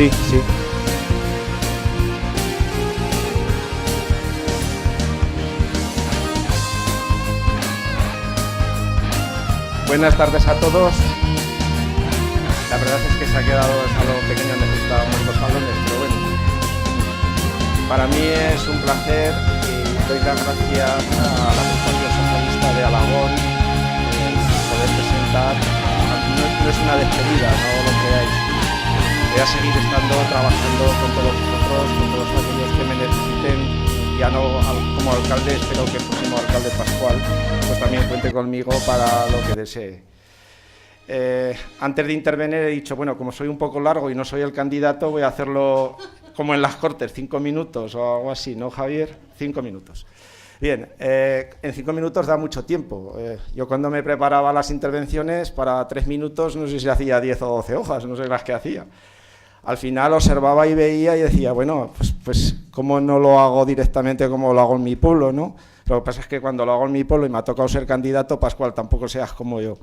Sí, sí. Buenas tardes a todos. La verdad es que se ha quedado el salón pequeño, necesitábamos los salones, pero bueno. Para mí es un placer y doy las gracias a la Agrupación Socialista de Alagón poder presentar. No es una despedida, no lo creáis. Voy a seguir estando trabajando con todos vosotros, con todos aquellos que me necesiten. Ya no como alcalde, espero que el próximo alcalde Pascual pues también cuente conmigo para lo que desee. Antes de intervenir he dicho, bueno, como soy un poco largo y no soy el candidato, voy a hacerlo como en las Cortes, 5 minutos o algo así, ¿no, Javier? 5 minutos. Bien, en 5 minutos da mucho tiempo. Yo cuando me preparaba las intervenciones, para 3 minutos, no sé si hacía 10 o 12 hojas, no sé las que hacía. Al final observaba y veía y decía, bueno, pues ¿cómo no lo hago directamente como lo hago en mi pueblo, no? Lo que pasa es que cuando lo hago en mi pueblo y me ha tocado ser candidato, Pascual, tampoco seas como yo.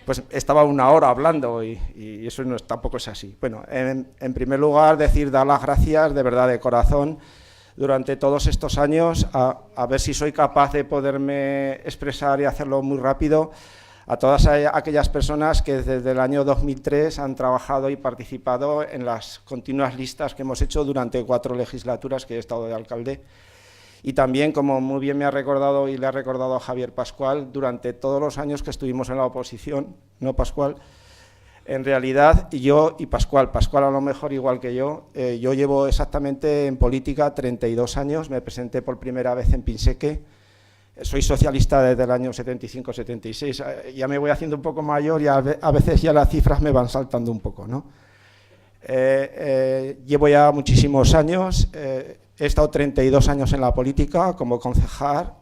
Pues estaba 1 hora hablando y eso no tampoco es así. Bueno, en primer lugar, dar las gracias de verdad, de corazón, durante todos estos años, a ver si soy capaz de poderme expresar y hacerlo muy rápido, a todas aquellas personas que desde el año 2003 han trabajado y participado en las continuas listas que hemos hecho durante 4 legislaturas que he estado de alcalde. Y también, como muy bien me ha recordado y le ha recordado a Javier Pascual, durante todos los años que estuvimos en la oposición, no Pascual, en realidad yo y Pascual a lo mejor igual que yo llevo exactamente en política 32 años, me presenté por primera vez en Pinseque, soy socialista desde el año 75-76, ya me voy haciendo un poco mayor y a veces ya las cifras me van saltando un poco, ¿no? Llevo ya muchísimos años, he estado 32 años en la política como concejal,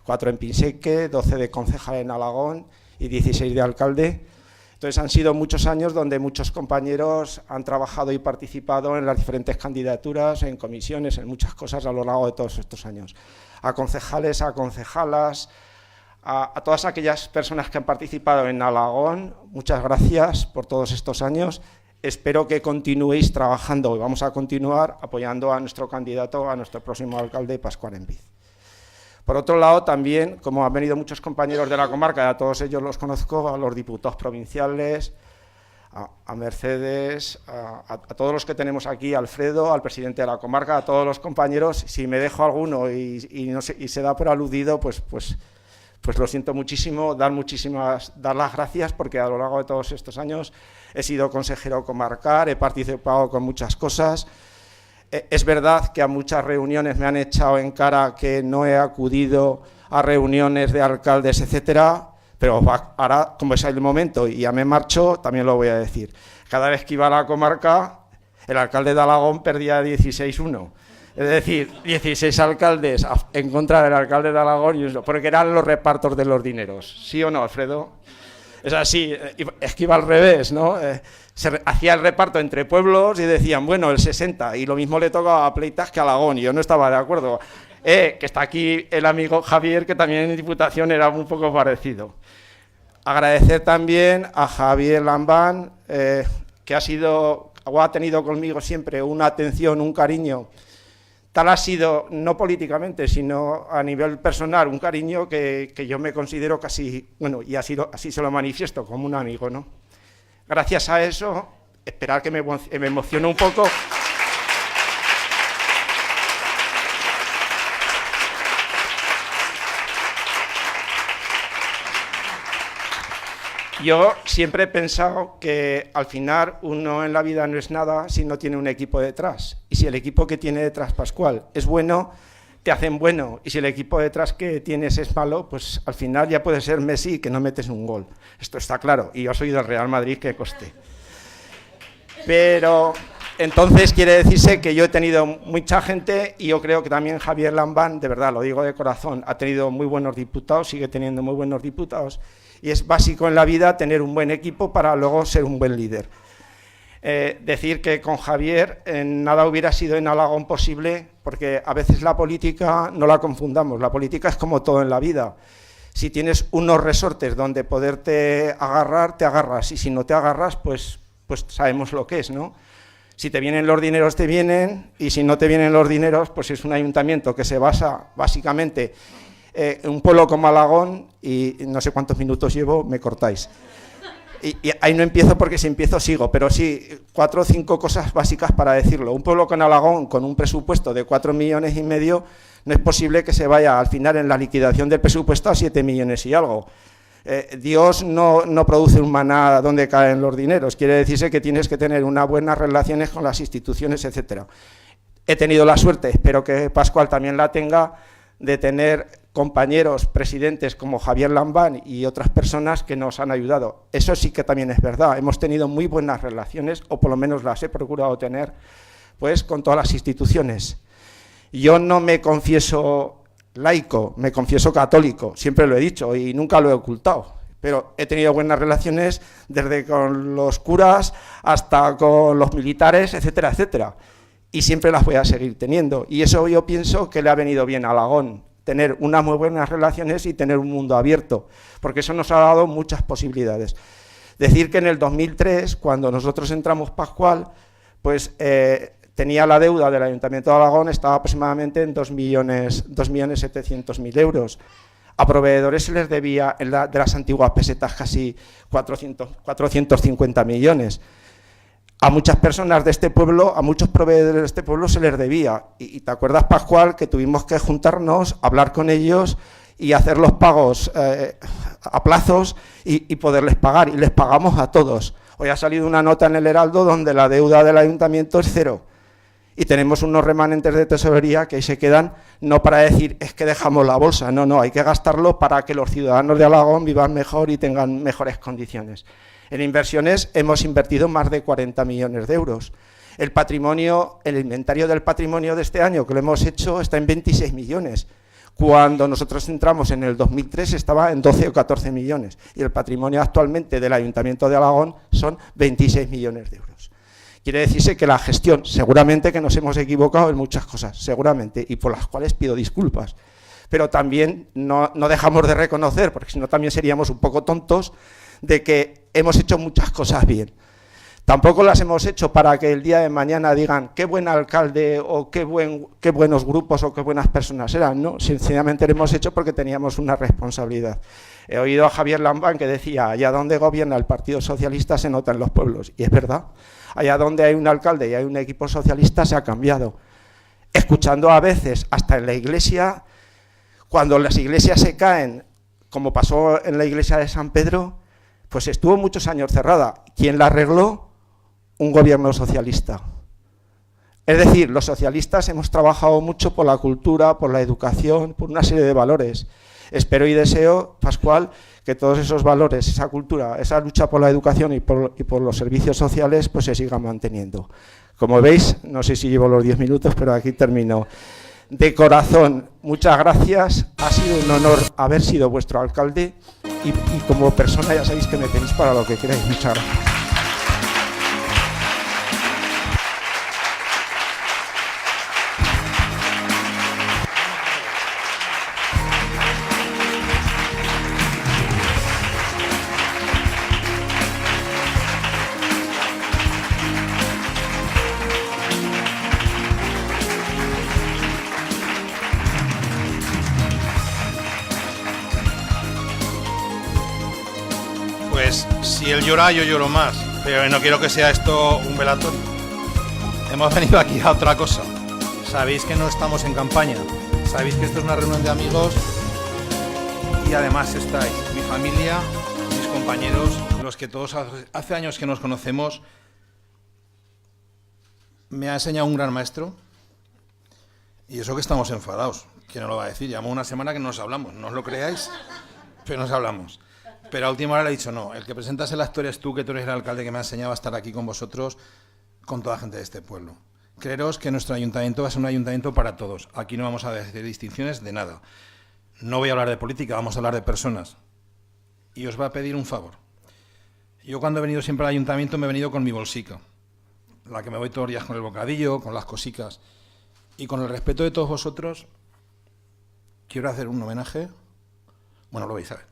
4 en Pinseque, 12 de concejal en Alagón y 16 de alcalde. Entonces han sido muchos años donde muchos compañeros han trabajado y participado en las diferentes candidaturas, en comisiones, en muchas cosas a lo largo de todos estos años. A concejales, a concejalas, a todas aquellas personas que han participado en Alagón, muchas gracias por todos estos años. Espero que continuéis trabajando y vamos a continuar apoyando a nuestro candidato, a nuestro próximo alcalde, Pascual Empiz. Por otro lado, también, como han venido muchos compañeros de la comarca, a todos ellos los conozco, a los diputados provinciales, a Mercedes, a todos los que tenemos aquí, a Alfredo, al presidente de la comarca, a todos los compañeros. Si me dejo alguno y se da por aludido, pues lo siento muchísimo, dar las gracias, porque a lo largo de todos estos años he sido consejero comarcal, he participado con muchas cosas. Es verdad que a muchas reuniones me han echado en cara que no he acudido a reuniones de alcaldes, etcétera, pero ahora, como es el momento y ya me marcho, también lo voy a decir. Cada vez que iba a la comarca, el alcalde de Alagón perdía 16-1. Es decir, 16 alcaldes en contra del alcalde de Alagón, porque eran los repartos de los dineros. ¿Sí o no, Alfredo? Es así, es que iba al revés, ¿no? Se hacía el reparto entre pueblos y decían, bueno, el 60, y lo mismo le tocaba a Pleitas que a Alagón, y yo no estaba de acuerdo. Que está aquí el amigo Javier, que también en Diputación era un poco parecido. Agradecer también a Javier Lambán, que ha tenido conmigo siempre una atención, un cariño. Tal ha sido, no políticamente, sino a nivel personal, un cariño que yo me considero casi, bueno, y así se lo manifiesto, como un amigo, ¿no? Gracias a eso, esperar que me emocione un poco. Yo siempre he pensado que al final uno en la vida no es nada si no tiene un equipo detrás. Y si el equipo que tiene detrás Pascual es bueno, te hacen bueno. Y si el equipo detrás que tienes es malo, pues al final ya puede ser Messi que no metes un gol. Esto está claro. Y yo soy del Real Madrid, que coste. Pero entonces quiere decirse que yo he tenido mucha gente y yo creo que también Javier Lambán, de verdad, lo digo de corazón, ha tenido muy buenos diputados, sigue teniendo muy buenos diputados. Y es básico en la vida tener un buen equipo para luego ser un buen líder. Decir que con Javier nada hubiera sido en Alagón posible, porque a veces la política no la confundamos, la política es como todo en la vida. Si tienes unos resortes donde poderte agarrar, te agarras, y si no te agarras, pues sabemos lo que es, ¿no? Si te vienen los dineros, te vienen, y si no te vienen los dineros, pues es un ayuntamiento que se basa básicamente en un pueblo como Alagón, y no sé cuántos minutos llevo, me cortáis. Y ahí no empiezo porque si empiezo sigo, pero sí, 4 o 5 cosas básicas para decirlo. Un pueblo con Alagón, con un presupuesto de 4,5 millones, no es posible que se vaya al final en la liquidación del presupuesto a 7 millones y algo. Dios no produce un maná donde caen los dineros, quiere decirse que tienes que tener unas buenas relaciones con las instituciones, etcétera. He tenido la suerte, espero que Pascual también la tenga, de tener compañeros, presidentes como Javier Lambán y otras personas que nos han ayudado. Eso sí que también es verdad, hemos tenido muy buenas relaciones, o por lo menos las he procurado tener, pues con todas las instituciones. Yo no me confieso laico, me confieso católico, siempre lo he dicho y nunca lo he ocultado, pero he tenido buenas relaciones desde con los curas hasta con los militares, etcétera, etcétera, y siempre las voy a seguir teniendo, y eso yo pienso que le ha venido bien a Alagón, tener unas muy buenas relaciones y tener un mundo abierto, porque eso nos ha dado muchas posibilidades. Decir que en el 2003, cuando nosotros entramos, Pascual, pues tenía la deuda del Ayuntamiento de Alagón, estaba aproximadamente en 2.700.000 euros. A proveedores se les debía, de las antiguas pesetas, casi 450 millones. A muchas personas de este pueblo, a muchos proveedores de este pueblo se les debía. Y te acuerdas, Pascual, que tuvimos que juntarnos, hablar con ellos y hacer los pagos a plazos y poderles pagar. Y les pagamos a todos. Hoy ha salido una nota en el Heraldo donde la deuda del ayuntamiento es 0. Y tenemos unos remanentes de tesorería que ahí se quedan, no para decir, es que dejamos la bolsa, no, hay que gastarlo para que los ciudadanos de Alagón vivan mejor y tengan mejores condiciones. En inversiones hemos invertido más de 40 millones de euros. El patrimonio, el inventario del patrimonio de este año que lo hemos hecho está en 26 millones. Cuando nosotros entramos en el 2003 estaba en 12 o 14 millones y el patrimonio actualmente del Ayuntamiento de Alagón son 26 millones de euros. Quiere decirse que la gestión, seguramente que nos hemos equivocado en muchas cosas, seguramente, y por las cuales pido disculpas, pero también no dejamos de reconocer, porque si no también seríamos un poco tontos, de que hemos hecho muchas cosas bien. Tampoco las hemos hecho para que el día de mañana digan qué buen alcalde o qué buenos grupos o qué buenas personas eran, no, sencillamente lo hemos hecho porque teníamos una responsabilidad. He oído a Javier Lambán que decía, allá donde gobierna el Partido Socialista se nota en los pueblos, y es verdad, allá donde hay un alcalde y hay un equipo socialista se ha cambiado. Escuchando a veces, hasta en la iglesia, cuando las iglesias se caen, como pasó en la iglesia de San Pedro, pues estuvo muchos años cerrada. ¿Quién la arregló? Un gobierno socialista. Es decir, los socialistas hemos trabajado mucho por la cultura, por la educación, por una serie de valores. Espero y deseo, Pascual, que todos esos valores, esa cultura, esa lucha por la educación y por los servicios sociales, pues se sigan manteniendo. Como veis, no sé si llevo los 10 minutos, pero aquí termino. De corazón, muchas gracias. Ha sido un honor haber sido vuestro alcalde y como persona ya sabéis que me tenéis para lo que queráis. Muchas gracias. Pues si él llora, yo lloro más, pero no quiero que sea esto un velatorio. Hemos venido aquí a otra cosa. Sabéis que no estamos en campaña, sabéis que esto es una reunión de amigos y además estáis mi familia, mis compañeros, los que todos hace años que nos conocemos. Me ha enseñado un gran maestro y eso que estamos enfadados, ¿quién no lo va a decir? Llevamos una semana que no nos hablamos, no os lo creáis, pero nos hablamos. Pero a última hora le he dicho, no, el que presentas el actor es tú, que tú eres el alcalde que me ha enseñado a estar aquí con vosotros, con toda la gente de este pueblo. Creeros que nuestro ayuntamiento va a ser un ayuntamiento para todos. Aquí no vamos a hacer distinciones de nada. No voy a hablar de política, vamos a hablar de personas. Y os voy a pedir un favor. Yo cuando he venido siempre al ayuntamiento me he venido con mi bolsica, la que me voy todos los días con el bocadillo, con las cosicas. Y con el respeto de todos vosotros, quiero hacer un homenaje. Bueno, lo vais a ver.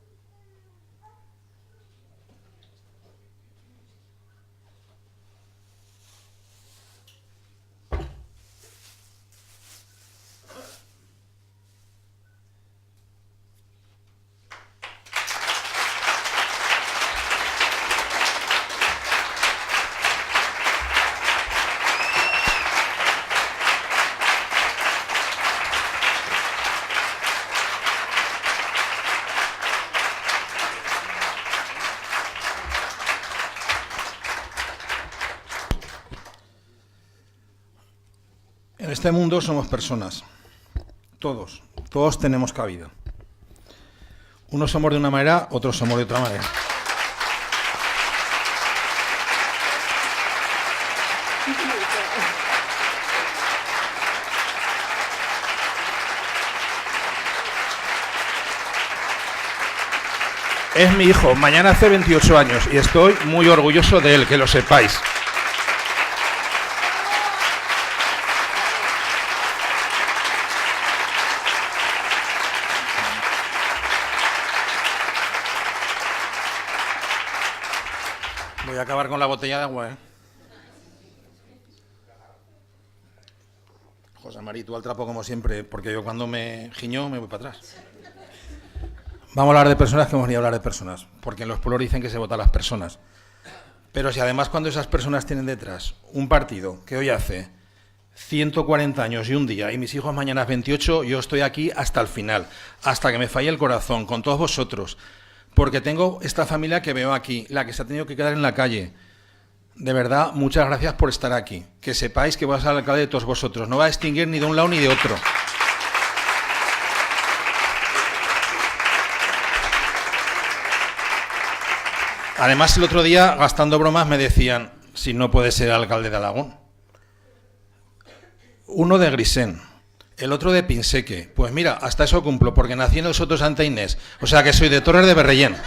En este mundo somos personas. Todos tenemos cabida. Unos somos de una manera, otros somos de otra manera. Es mi hijo, mañana hace 28 años y estoy muy orgulloso de él, que lo sepáis. Voy a acabar con la botella de agua, ¿eh? José Mari, tú al trapo como siempre, porque yo cuando me giño me voy para atrás. Vamos a hablar de personas que hemos venido a hablar de personas, porque en los pueblos dicen que se votan las personas. Pero si además cuando esas personas tienen detrás un partido que hoy hace 140 años y un día, y mis hijos mañana 28, yo estoy aquí hasta el final, hasta que me falle el corazón, con todos vosotros, porque tengo esta familia que veo aquí, la que se ha tenido que quedar en la calle. De verdad, muchas gracias por estar aquí. Que sepáis que voy a ser el alcalde de todos vosotros, no va a distinguir ni de un lado ni de otro. Además, el otro día, gastando bromas, me decían si no puede ser alcalde de Alagón. Uno de Grisén, el otro de Pinseque. Pues mira, hasta eso cumplo, porque nací en el Soto Santa Inés. O sea que soy de Torres de Berrellén.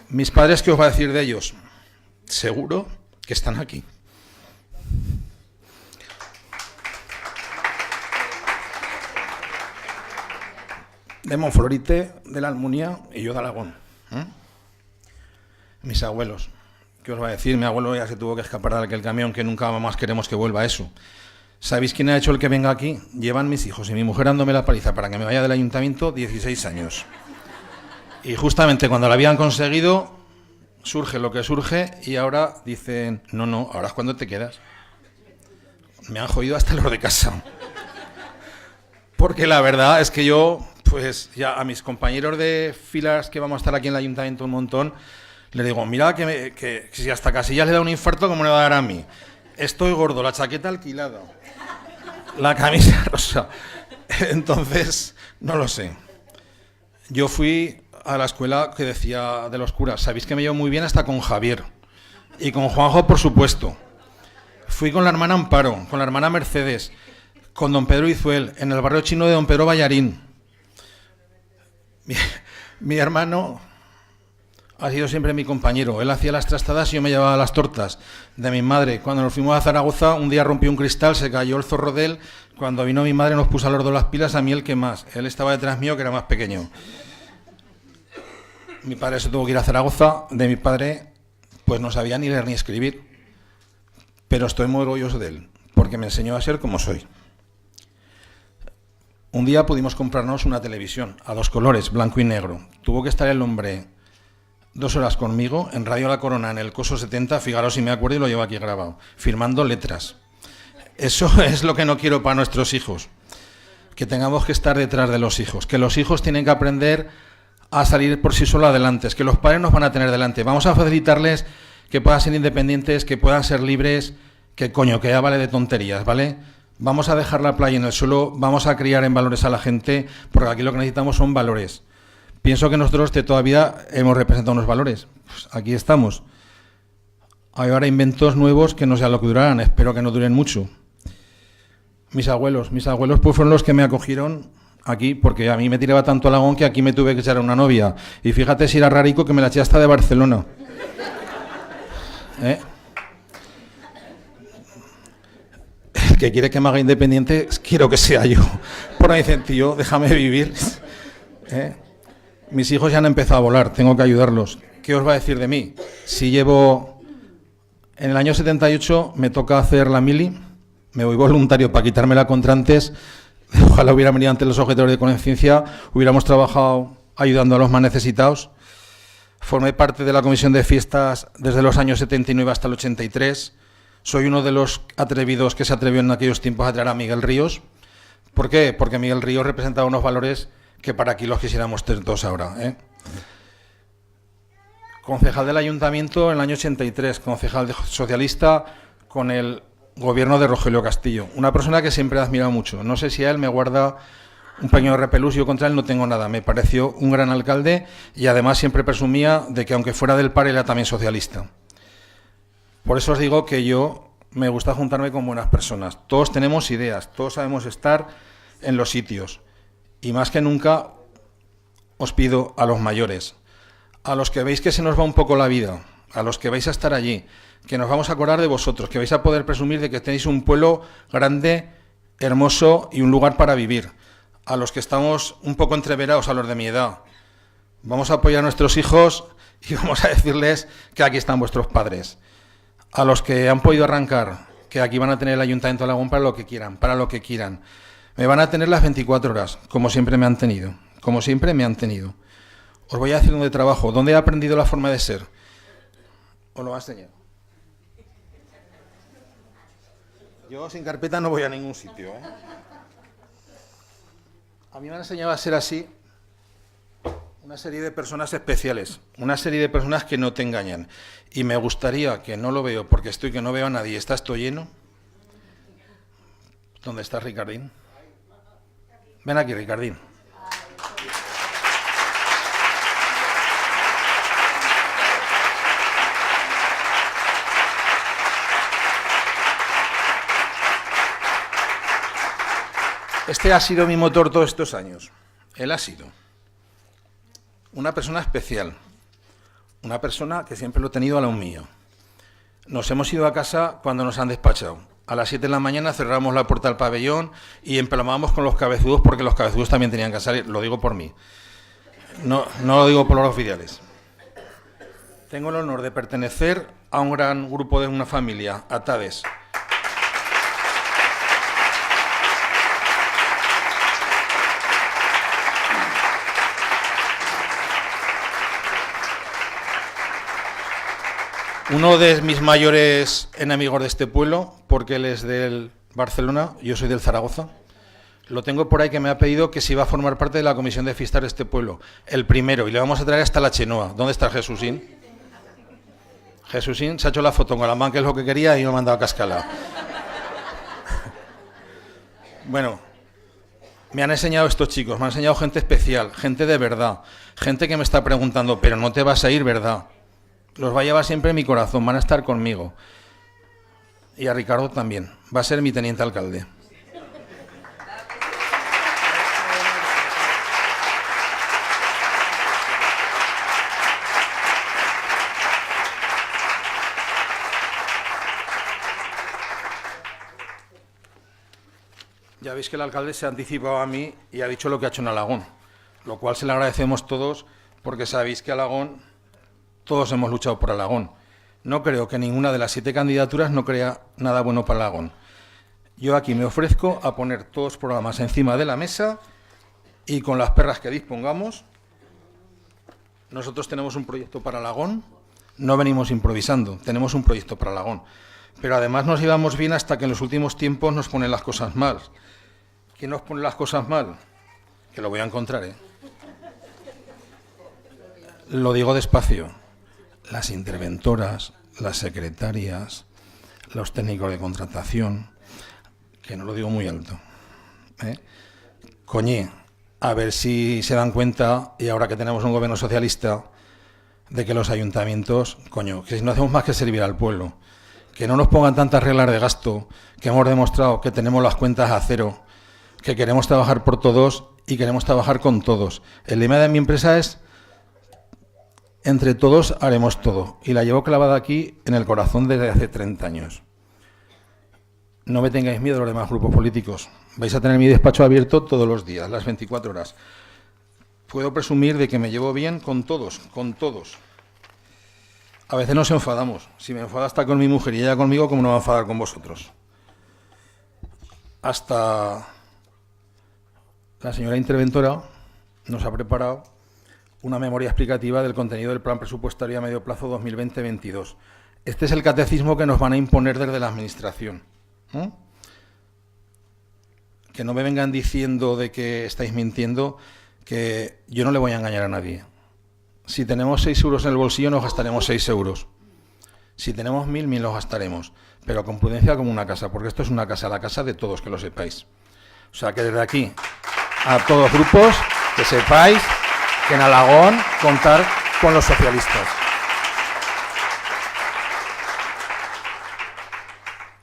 Mis padres, ¿qué os va a decir de ellos? Seguro que están aquí. De Monflorite, de la Almunia y yo de Alagón. Mis abuelos, ¿qué os va a decir? Mi abuelo ya se tuvo que escapar de aquel camión, que nunca más queremos que vuelva a eso. ¿Sabéis quién ha hecho el que venga aquí? Llevan mis hijos y mi mujer dándome la paliza para que me vaya del ayuntamiento 16 años. Y justamente cuando lo habían conseguido, surge lo que surge y ahora dicen, no, ahora es cuando te quedas. Me han jodido hasta los de casa. Porque la verdad es que yo... Pues ya a mis compañeros de filas que vamos a estar aquí en el ayuntamiento un montón, les digo, mira que si hasta Casillas le da un infarto, ¿cómo le va a dar a mí? Estoy gordo, la chaqueta alquilada, la camisa rosa. Entonces, no lo sé. Yo fui a la escuela que decía de los curas, sabéis que me llevo muy bien hasta con Javier. Y con Juanjo, por supuesto. Fui con la hermana Amparo, con la hermana Mercedes, con don Pedro Izuel, en el barrio chino de don Pedro Ballarín. Mi hermano ha sido siempre mi compañero. Él hacía las trastadas y yo me llevaba las tortas de mi madre. Cuando nos fuimos a Zaragoza, un día rompió un cristal, se cayó el zorro de él. Cuando vino mi madre nos puso a los dos las pilas, a mí el que más. Él estaba detrás mío, que era más pequeño. Mi padre se tuvo que ir a Zaragoza. De mi padre, pues no sabía ni leer ni escribir. Pero estoy muy orgulloso de él, porque me enseñó a ser como soy. Un día pudimos comprarnos una televisión a 2 colores, blanco y negro. Tuvo que estar el hombre 2 horas conmigo en Radio La Corona, en el Coso 70, fijaros si me acuerdo y lo llevo aquí grabado, firmando letras. Eso es lo que no quiero para nuestros hijos, que tengamos que estar detrás de los hijos, que los hijos tienen que aprender a salir por sí solos adelante, que los padres nos van a tener delante. Vamos a facilitarles que puedan ser independientes, que puedan ser libres, que ya vale de tonterías, ¿vale? Vamos a dejar la playa en el suelo, vamos a criar en valores a la gente, porque aquí lo que necesitamos son valores. Pienso que nosotros todavía hemos representado unos valores. Pues aquí estamos. Hay ahora inventos nuevos que no sé a lo que durarán, espero que no duren mucho. Mis abuelos pues fueron los que me acogieron aquí, porque a mí me tiraba tanto Alagón que aquí me tuve que echar a una novia. Y fíjate si era rarico que me la eché hasta de Barcelona. El que quiere que me haga independiente, quiero que sea yo. Por ahí dicen, tío, déjame vivir. Mis hijos ya han empezado a volar, tengo que ayudarlos. ¿Qué os va a decir de mí? Si llevo... En el año 78 me toca hacer la mili, me voy voluntario para quitármela contra antes. Ojalá hubiera venido ante los objetores de conciencia, hubiéramos trabajado ayudando a los más necesitados. Formé parte de la comisión de fiestas desde los años 79 hasta el 83. Soy uno de los atrevidos que se atrevió en aquellos tiempos a traer a Miguel Ríos. ¿Por qué? Porque Miguel Ríos representaba unos valores que para aquí los quisiéramos tener todos ahora. concejal del ayuntamiento en el año 83, concejal socialista con el gobierno de Rogelio Castillo. Una persona que siempre he admirado mucho. No sé si a él me guarda un pequeño repelús, yo contra él no tengo nada. Me pareció un gran alcalde y además siempre presumía de que aunque fuera del PAR era también socialista. Por eso os digo que yo me gusta juntarme con buenas personas. Todos tenemos ideas, todos sabemos estar en los sitios. Y más que nunca os pido a los mayores, a los que veis que se nos va un poco la vida, a los que vais a estar allí, que nos vamos a acordar de vosotros, que vais a poder presumir de que tenéis un pueblo grande, hermoso y un lugar para vivir. A los que estamos un poco entreverados, a los de mi edad, vamos a apoyar a nuestros hijos y vamos a decirles que aquí están vuestros padres. A los que han podido arrancar, que aquí van a tener el Ayuntamiento de Alagón para lo que quieran, Me van a tener las 24 horas, como siempre me han tenido, Os voy a decir dónde trabajo, dónde he aprendido la forma de ser. Os lo voy a enseñar. Yo sin carpeta no voy a ningún sitio, ¿eh? A mí me han enseñado a ser así una serie de personas especiales, una serie de personas que no te engañan. Y me gustaría, que no lo veo porque que no veo a nadie, ¿está esto lleno? ¿Dónde está Ricardín? Ven aquí, Ricardín. Este ha sido mi motor todos estos años. Él ha sido una persona especial, una persona que siempre lo he tenido a lo mío. Nos hemos ido a casa cuando nos han despachado. A las 7 de la mañana cerramos la puerta del pabellón y empalmábamos con los cabezudos porque los cabezudos también tenían que salir. Lo digo por mí. No lo digo por los oficiales. Tengo el honor de pertenecer a un gran grupo de una familia, Atades. Uno de mis mayores enemigos de este pueblo, porque él es del Barcelona, yo soy del Zaragoza, lo tengo por ahí que me ha pedido que si va a formar parte de la comisión de fiestas de este pueblo, el primero, y le vamos a traer hasta la Chenoa. ¿Dónde está Jesúsín? Jesúsín se ha hecho la foto con la mano, que es lo que quería, y me ha mandado a cascala. Bueno, me han enseñado estos chicos, me han enseñado gente especial, gente de verdad, gente que me está preguntando, pero no te vas a ir, ¿verdad? Los va a llevar siempre en mi corazón, van a estar conmigo. Y a Ricardo también, va a ser mi teniente alcalde. Ya veis que el alcalde se ha anticipado a mí y ha dicho lo que ha hecho en Alagón, lo cual se le agradecemos todos, porque sabéis que Alagón, todos hemos luchado por Alagón. No creo que ninguna de las 7 candidaturas no crea nada bueno para Alagón. Yo aquí me ofrezco a poner todos los programas encima de la mesa y con las perras que dispongamos. Nosotros tenemos un proyecto para Alagón, no venimos improvisando, tenemos un proyecto para Alagón. Pero además nos llevamos bien hasta que en los últimos tiempos nos ponen las cosas mal. ¿Quién nos pone las cosas mal? Que lo voy a encontrar, ¿eh? Lo digo despacio. Las interventoras, las secretarias, los técnicos de contratación, que no lo digo muy alto, ¿eh? Coñé, a ver si se dan cuenta, y ahora que tenemos un gobierno socialista, de que los ayuntamientos, coño, que no hacemos más que servir al pueblo, que no nos pongan tantas reglas de gasto, que hemos demostrado que tenemos las cuentas a cero, que queremos trabajar por todos y queremos trabajar con todos. El lema de mi empresa es: entre todos haremos todo, y la llevo clavada aquí en el corazón desde hace 30 años. No me tengáis miedo los demás grupos políticos. Vais a tener mi despacho abierto todos los días, las 24 horas. Puedo presumir de que me llevo bien con todos, con todos. A veces nos enfadamos. Si me enfada hasta con mi mujer y ella conmigo, ¿cómo no va a enfadar con vosotros? Hasta la señora interventora nos ha preparado una memoria explicativa del contenido del plan presupuestario a medio plazo 2020-22. Este es el catecismo que nos van a imponer desde la Administración. Que no me vengan diciendo de que estáis mintiendo, que yo no le voy a engañar a nadie. Si tenemos 6 euros en el bolsillo, nos gastaremos 6 euros. Si tenemos 1000, 1000 los gastaremos. Pero con prudencia como una casa, porque esto es una casa, la casa de todos, que lo sepáis. O sea que desde aquí, a todos grupos, que sepáis que en Alagón contar con los socialistas.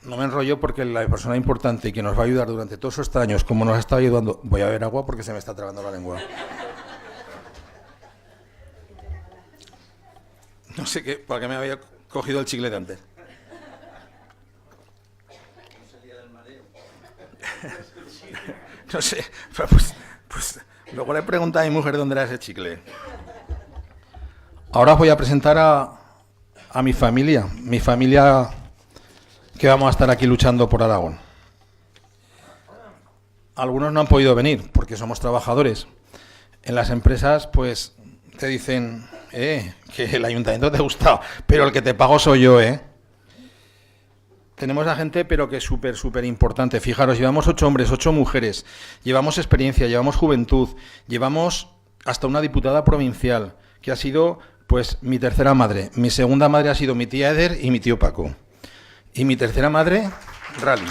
No me enrollo porque la persona importante y que nos va a ayudar durante todos estos años, como nos ha estado ayudando... Voy a beber agua porque se me está trabando la lengua. No sé qué, por qué me había cogido el chicle de antes. No sé, pues luego le pregunté a mi mujer dónde era ese chicle. Ahora os voy a presentar a mi familia que vamos a estar aquí luchando por Alagón. Algunos no han podido venir porque somos trabajadores. En las empresas, pues, te dicen, que el ayuntamiento te ha gustado, pero el que te pago soy yo, Tenemos a gente, pero que es súper importante. Fijaros, llevamos 8 hombres, 8 mujeres, llevamos experiencia, llevamos juventud, llevamos hasta una diputada provincial, que ha sido, pues, mi tercera madre. Mi segunda madre ha sido mi tía Eder y mi tío Paco. Y mi tercera madre, Rally.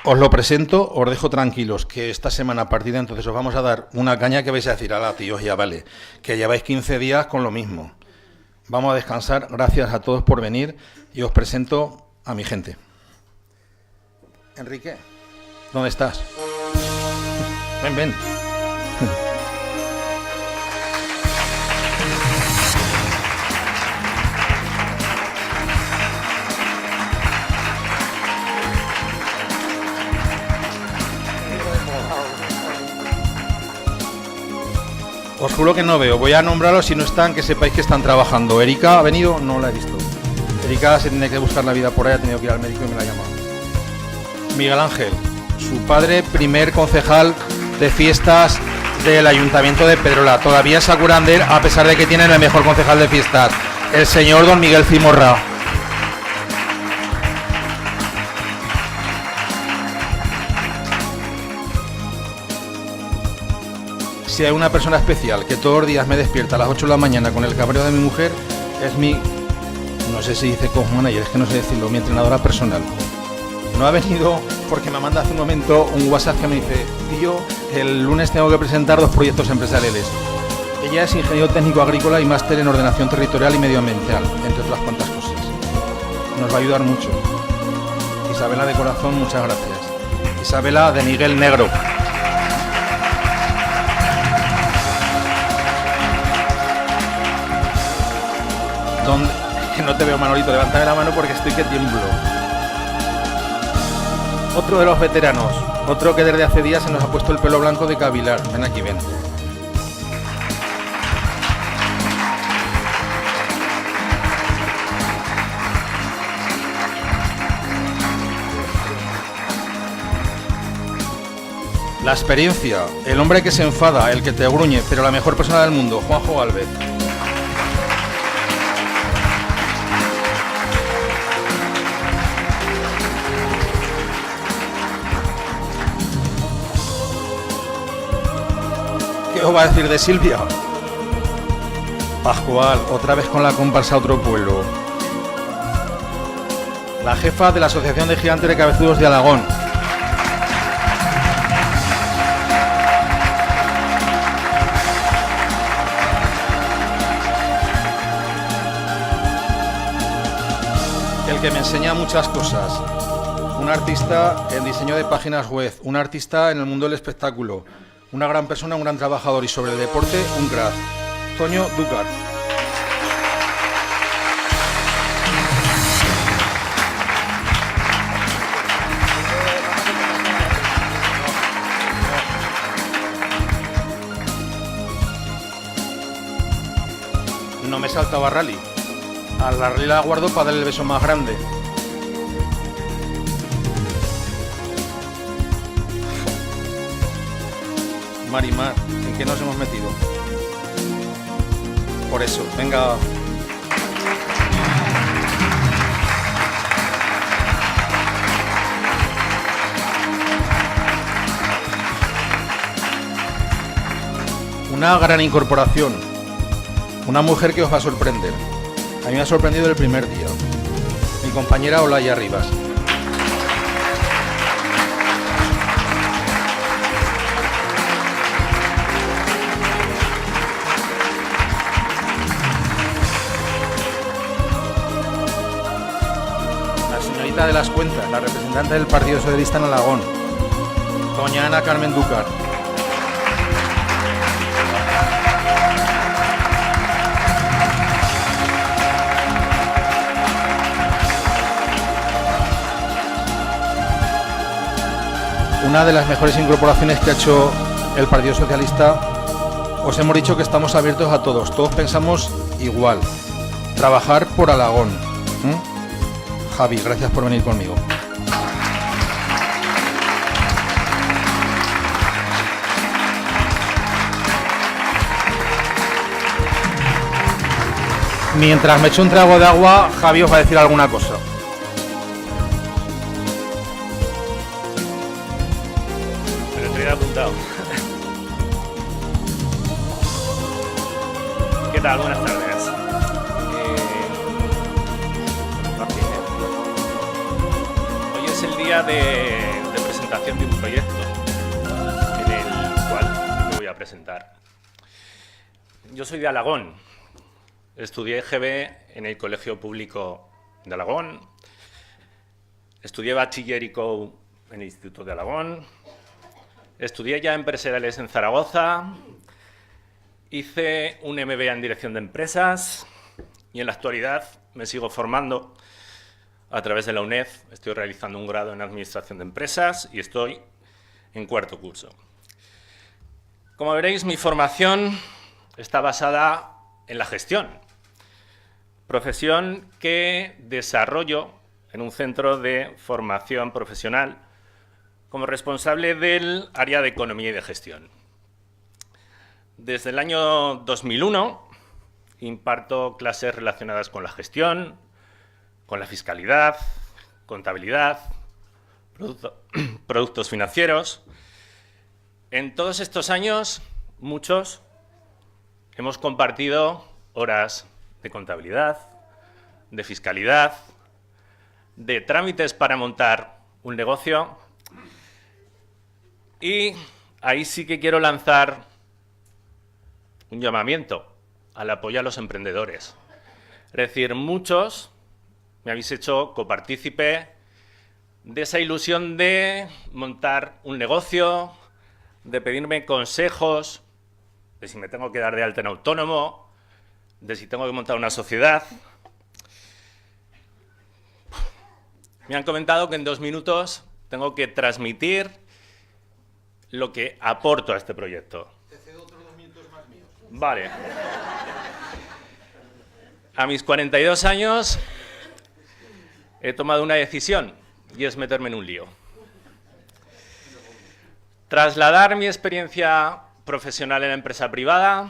Os lo presento, os dejo tranquilos, que esta semana a partir de entonces os vamos a dar una caña que vais a decir, ala, tíos, ya vale, que lleváis 15 días con lo mismo. Vamos a descansar, gracias a todos por venir y os presento a mi gente. Enrique, ¿dónde estás? Ven. Os juro que no veo, voy a nombrarlos si no están, que sepáis que están trabajando. Erika ha venido, no la he visto. Erika se tiene que buscar la vida por ahí, ha tenido que ir al médico y me la ha llamado. Miguel Ángel, su padre, primer concejal de fiestas del Ayuntamiento de Pedrola. Todavía es Acurander, a pesar de que tienen el mejor concejal de fiestas, el señor don Miguel Cimorra. Si hay una persona especial que todos los días me despierta a las 8 de la mañana con el cabreo de mi mujer, es mi, no sé si dice co-manager, es que no sé decirlo, mi entrenadora personal. No ha venido porque me manda hace un momento un WhatsApp que me dice, tío, el lunes tengo que presentar 2 proyectos empresariales. Ella es ingeniero técnico agrícola y máster en ordenación territorial y medioambiental, entre otras cuantas cosas. Nos va a ayudar mucho. Isabela de corazón, muchas gracias. Isabela de Miguel Negro. ¿Dónde? Que no te veo, Manolito, levántame la mano porque estoy que tiemblo. Otro de los veteranos, otro que desde hace días se nos ha puesto el pelo blanco de cavilar. Ven aquí, ven. La experiencia, el hombre que se enfada, el que te gruñe, pero la mejor persona del mundo, Juanjo Galvez. ¿Qué os va a decir de Silvia? Pascual, otra vez con la comparsa Otro Pueblo. La jefa de la Asociación de Gigantes de Cabezudos de Alagón. El que me enseña muchas cosas. Un artista en diseño de páginas web, un artista en el mundo del espectáculo. Una gran persona, un gran trabajador y sobre el deporte, un crack. Toño Ducar. No me saltaba Rally. A la Rally la guardo para darle el beso más grande. Marimar, ¿en qué nos hemos metido? Por eso, venga. Una gran incorporación, una mujer que os va a sorprender. A mí me ha sorprendido el primer día. Mi compañera Olaya Rivas. La señorita de las Cuentas, la representante del Partido Socialista en Alagón, doña Ana Carmen Dúcar. Una de las mejores incorporaciones que ha hecho el Partido Socialista. Os hemos dicho que estamos abiertos a todos pensamos igual, trabajar por Alagón. Javi, gracias por venir conmigo. Mientras me echo un trago de agua, Javi os va a decir alguna cosa. Apuntado. ¿Qué tal? Buenas tardes. Hoy es el día de presentación de un proyecto en el cual me voy a presentar. Yo soy de Alagón. Estudié GB en el Colegio Público de Alagón. Estudié bachillerico en el Instituto de Alagón. Estudié ya empresariales en Zaragoza, hice un MBA en Dirección de Empresas y en la actualidad me sigo formando a través de la UNED. Estoy realizando un grado en Administración de Empresas y estoy en 4º curso. Como veréis, mi formación está basada en la gestión, profesión que desarrollo en un centro de formación profesional como responsable del área de Economía y de Gestión. Desde el año 2001 imparto clases relacionadas con la gestión, con la fiscalidad, contabilidad, productos financieros. En todos estos años, muchos hemos compartido horas de contabilidad, de fiscalidad, de trámites para montar un negocio. Y ahí sí que quiero lanzar un llamamiento al apoyo a los emprendedores. Es decir, muchos me habéis hecho copartícipe de esa ilusión de montar un negocio, de pedirme consejos, de si me tengo que dar de alta en autónomo, de si tengo que montar una sociedad. Me han comentado que en 2 minutos tengo que transmitir lo que aporto a este proyecto. Te cedo otros 2 minutos más míos. Vale. A mis 42 años he tomado una decisión y es meterme en un lío. Trasladar mi experiencia profesional en la empresa privada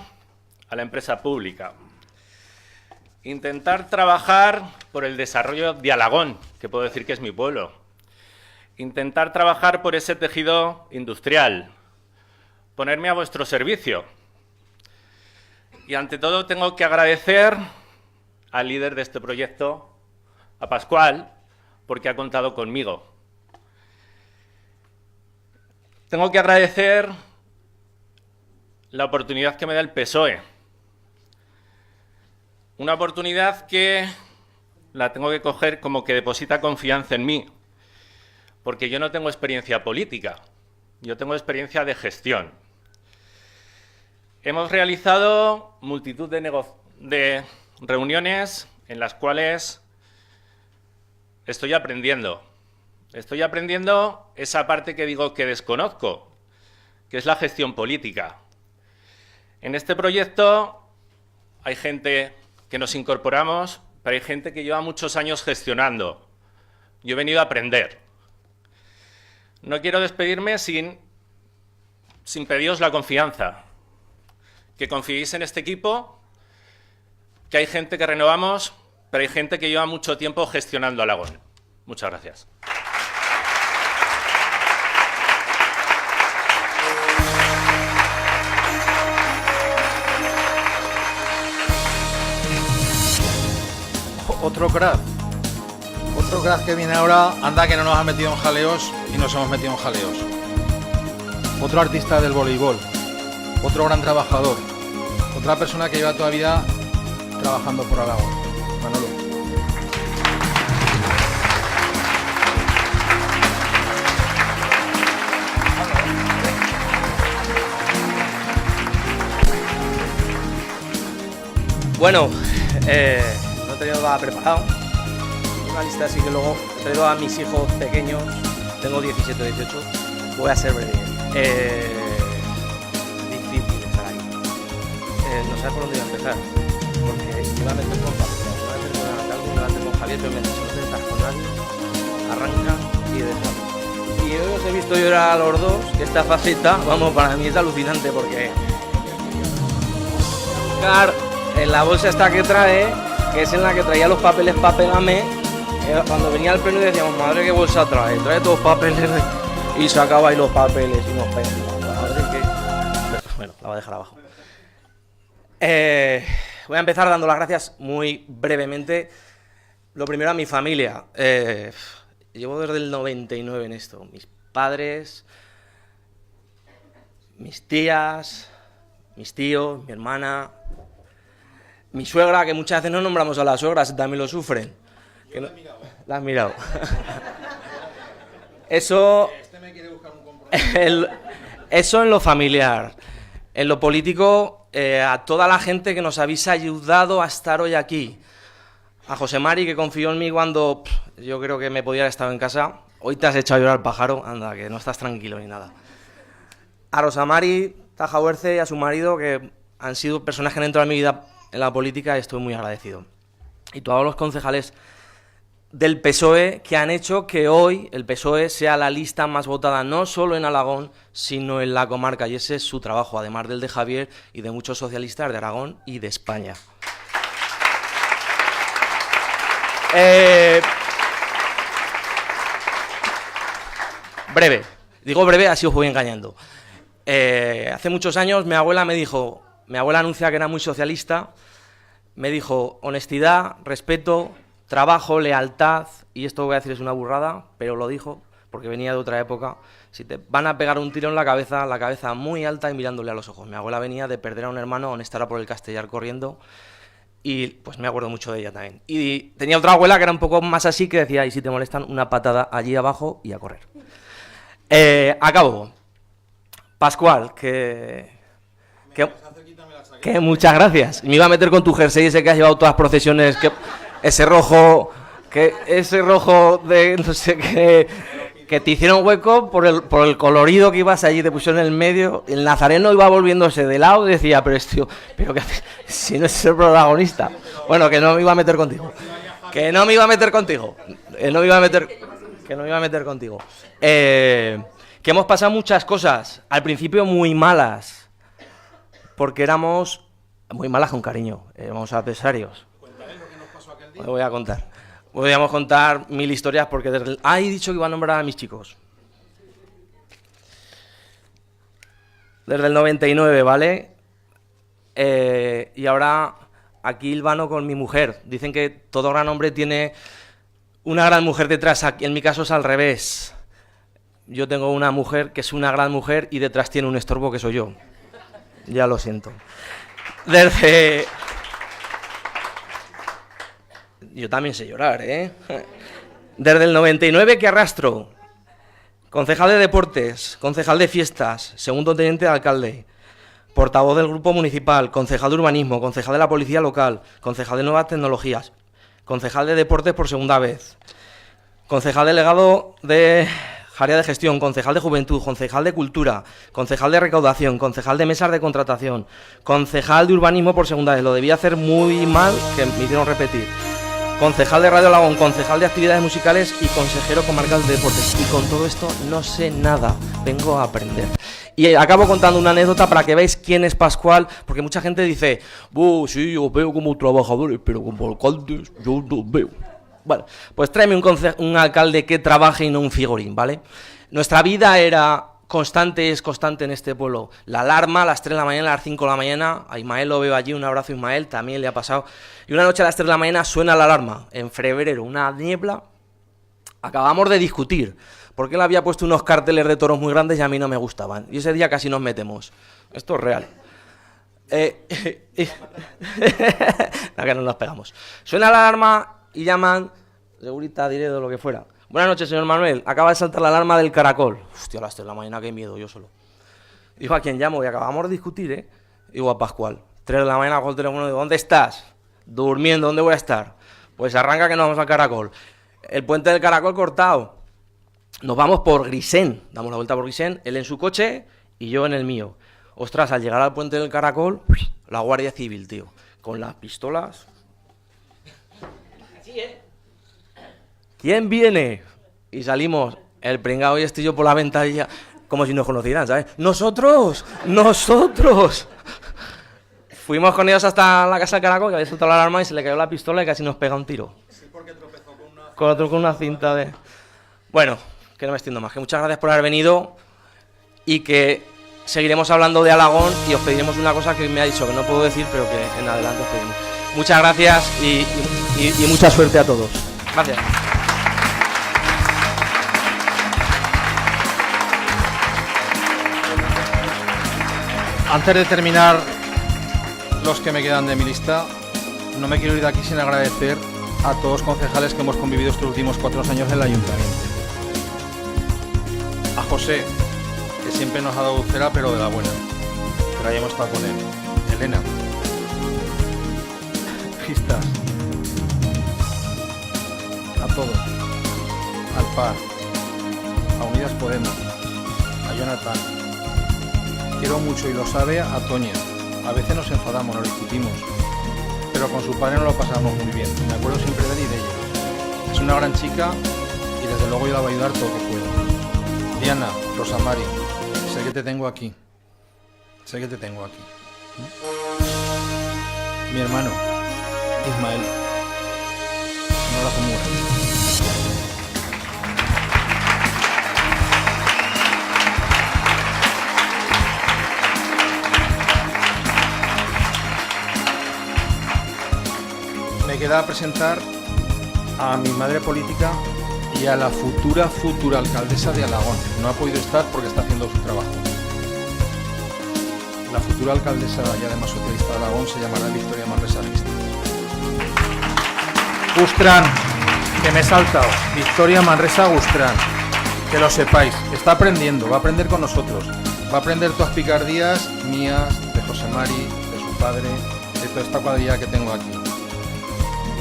a la empresa pública. Intentar trabajar por el desarrollo de Alagón, que puedo decir que es mi pueblo. Intentar trabajar por ese tejido industrial, ponerme a vuestro servicio. Y ante todo tengo que agradecer al líder de este proyecto, a Pascual, porque ha contado conmigo. Tengo que agradecer la oportunidad que me da el PSOE. Una oportunidad que la tengo que coger como que deposita confianza en mí. Porque yo no tengo experiencia política, yo tengo experiencia de gestión. Hemos realizado multitud de reuniones en las cuales estoy aprendiendo. Estoy aprendiendo esa parte que digo que desconozco, que es la gestión política. En este proyecto hay gente que nos incorporamos, pero hay gente que lleva muchos años gestionando. Yo he venido a aprender. No quiero despedirme sin pediros la confianza, que confiéis en este equipo, que hay gente que renovamos, pero hay gente que lleva mucho tiempo gestionando Alagón. Muchas gracias. Otro crack que viene ahora, anda que no nos ha metido en jaleos y nos hemos metido en jaleos. Otro artista del voleibol, otro gran trabajador, otra persona que lleva toda la vida trabajando por Alagón. Manolo. Bueno, no he tenido nada preparado. Una lista así que luego he traído a mis hijos pequeños. Tengo 17 o 18. Voy a ser breve. Difícil estar ahí. No sé por dónde voy a empezar. Porque me voy a meter con Pablo, me voy a meter con Alcalde, me voy a meter con Javier, pero mientras no te metas con nadie, arranca y deja. Y yo os he visto llorar a los dos. Esta faceta, vamos, para mí es alucinante porque... en la bolsa esta que trae, que es en la que traía los papeles para pegarme, cuando venía al pleno decíamos, madre, qué bolsa trae todos papeles y sacaba ahí los papeles y nos pegamos. Madre que... Bueno, la voy a dejar abajo. Voy a empezar dando las gracias muy brevemente. Lo primero a mi familia. Llevo desde el 99 en esto. Mis padres, mis tías, mis tíos, mi hermana... Mi suegra, que muchas veces no nombramos a las suegras, también lo sufren. Que no... La has mirado. Eso... Eso en lo familiar. En lo político, a toda la gente que nos habéis ayudado a estar hoy aquí. A José Mari, que confió en mí cuando yo creo que me podía haber estado en casa. Hoy te has echado a llorar, pájaro. Anda, que no estás tranquilo ni nada. A Rosa Mari Tajahuerce y a su marido, que han sido personas que han entrado en mi vida en la política, estoy muy agradecido. Y todos los concejales del PSOE que han hecho que hoy el PSOE sea la lista más votada no solo en Alagón, sino en la comarca. Y ese es su trabajo, además del de Javier y de muchos socialistas de Aragón y de España. Breve. Digo breve, así os voy engañando. Hace muchos años mi abuela anuncia que era muy socialista, me dijo honestidad, respeto, trabajo, lealtad, y esto voy a decir es una burrada, pero lo dijo porque venía de otra época. Si te van a pegar un tiro en la cabeza muy alta y mirándole a los ojos. Mi abuela venía de perder a un hermano, honestara por el Castellar corriendo, y pues me acuerdo mucho de ella también. Y tenía otra abuela que era un poco más así, que decía, y si te molestan, una patada allí abajo y a correr. Acabo. Pascual, que muchas gracias. Me iba a meter con tu jersey ese que has llevado todas las procesiones, ese rojo de no sé qué, que te hicieron hueco por el colorido que ibas allí, te pusieron en el medio. El nazareno iba volviéndose de lado y decía, pero que si no es el protagonista. Bueno, que no me iba a meter contigo. Que no me iba a meter contigo. Que hemos pasado muchas cosas, al principio muy malas, porque éramos muy malas con cariño, éramos adversarios. Os voy a contar. Podríamos contar 1000 historias porque desde he dicho que iba a nombrar a mis chicos. Desde el 99, ¿vale? Y ahora aquí hilvano con mi mujer. Dicen que todo gran hombre tiene una gran mujer detrás, en mi caso es al revés. Yo tengo una mujer que es una gran mujer y detrás tiene un estorbo que soy yo. Ya lo siento. Yo también sé llorar, ¿eh? Desde el 99 que arrastro. Concejal de Deportes, concejal de Fiestas, segundo teniente de alcalde, portavoz del grupo municipal, concejal de Urbanismo, concejal de la Policía Local, concejal de Nuevas Tecnologías, concejal de Deportes por segunda vez, concejal delegado de área de gestión, concejal de juventud, concejal de cultura, concejal de recaudación, concejal de mesas de contratación, concejal de urbanismo por segunda vez, lo debía hacer muy mal, que me hicieron repetir, concejal de Radio Alagón, concejal de actividades musicales y consejero comarcal de deportes. Y con todo esto no sé nada, vengo a aprender. Y acabo contando una anécdota para que veáis quién es Pascual, porque mucha gente dice, sí, yo veo como trabajadores, pero como alcaldes yo no veo. Bueno, pues tráeme un alcalde que trabaje y no un figurín, ¿vale? Nuestra vida era constante en este pueblo. La alarma a las 3 de la mañana, a las 5 de la mañana. A Ismael lo veo allí, un abrazo a Ismael, también le ha pasado. Y una noche a las 3 de la mañana suena la alarma. En febrero, una niebla. Acabamos de discutir, porque él había puesto unos carteles de toros muy grandes y a mí no me gustaban. Y ese día casi nos metemos. Esto es real. No, que no nos pegamos. Suena la alarma y llaman, segurita, diré de lo que fuera. Buenas noches, señor Manuel. Acaba de saltar la alarma del caracol. Hostia, a las 3 de la mañana, qué miedo, yo solo. Dijo, ¿a quién llamo? Y acabamos de discutir, ¿eh? Digo, a Pascual. 3 de la mañana, cojo el teléfono y digo, ¿dónde estás? Durmiendo, ¿dónde voy a estar? Pues arranca que nos vamos al caracol. El puente del caracol cortado. Nos vamos por Grisén. Damos la vuelta por Grisén, él en su coche y yo en el mío. Ostras, al llegar al puente del caracol, la Guardia Civil, tío. Con las pistolas. Así, ¿eh? ¿Quién viene? Y salimos, el pringao y estoy yo por la ventanilla, como si nos conocieran, ¿sabes? ¡Nosotros! ¡Nosotros! Fuimos con ellos hasta la casa del caracol, que había soltado la alarma y se le cayó la pistola y casi nos pega un tiro. Sí, porque tropezó Con una cinta de... Bueno, que no me extiendo más, que muchas gracias por haber venido y que seguiremos hablando de Alagón y os pediremos una cosa que me ha dicho que no puedo decir, pero que en adelante os pedimos. Muchas gracias y mucha suerte a todos. Gracias. Antes de terminar los que me quedan de mi lista, no me quiero ir de aquí sin agradecer a todos los concejales que hemos convivido estos últimos 4 años en el ayuntamiento. A José, que siempre nos ha dado cera, pero de la buena, pero ahí hemos estado con él. Elena, Gistas, a todos, al PAR, a Unidas Podemos, a Jonathan. Quiero mucho y lo sabe a Toña. A veces nos enfadamos, nos discutimos, pero con su padre no lo pasamos muy bien. Me acuerdo siempre de él y de ella. Es una gran chica y desde luego yo la voy a ayudar todo lo que puedo. Diana, Rosamari, sé que te tengo aquí. Sé que te tengo aquí. Mi hermano, Ismael. Un abrazo muy grande. Me queda presentar a mi madre política y a la futura alcaldesa de Alagón. No ha podido estar porque está haciendo su trabajo. La futura alcaldesa y además socialista de Alagón se llamará Victoria Manresa Gistas. Gustrán, que me he saltado. Victoria Manresa Gustrán. Que lo sepáis. Está aprendiendo, va a aprender con nosotros. Va a aprender todas picardías mías, de José Mari, de su padre, de toda esta cuadrilla que tengo aquí.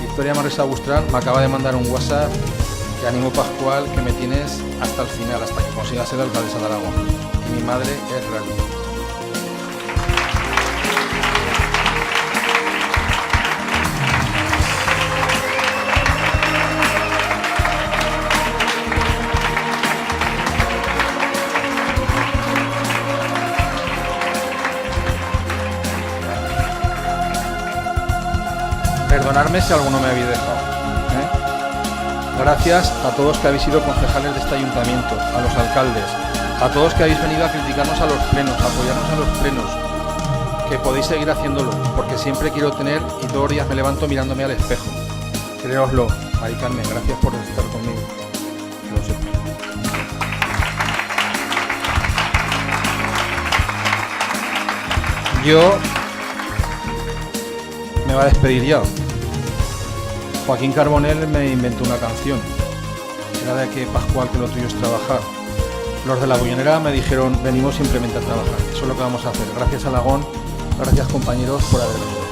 Victoria Manresa Gustrán me acaba de mandar un WhatsApp que animo Pascual que me tienes hasta el final, hasta que consiga ser alcaldesa de Aragón. Y mi madre es Rally. Perdonadme si alguno me habéis dejado. Gracias a todos que habéis sido concejales de este ayuntamiento, a los alcaldes, a todos que habéis venido a criticarnos a los plenos, a apoyarnos a los plenos, que podéis seguir haciéndolo, porque siempre quiero tener y todos los días me levanto mirándome al espejo. Créoslo, Mari Carmen, gracias por estar conmigo. Que lo sepas. Yo me va a despedir ya. Joaquín Carbonell me inventó una canción. Era de que Pascual, que lo tuyo es trabajar. Los de la Bullonera me dijeron, venimos simplemente a trabajar. Eso es lo que vamos a hacer. Gracias Alagón, gracias compañeros por haber venido.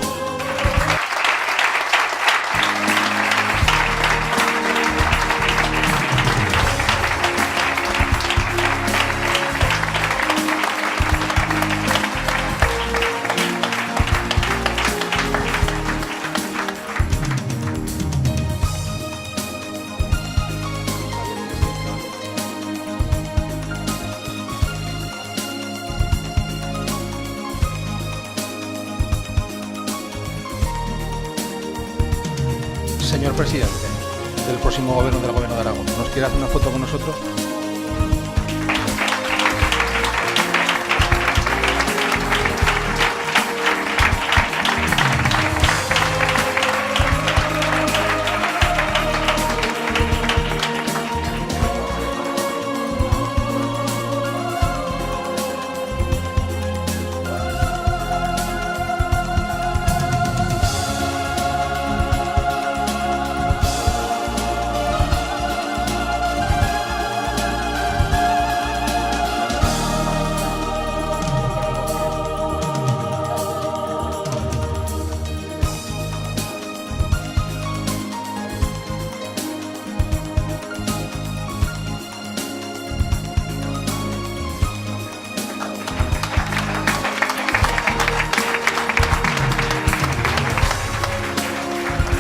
Señor presidente del próximo gobierno del gobierno de Aragón, ¿nos quiere hacer una foto con nosotros?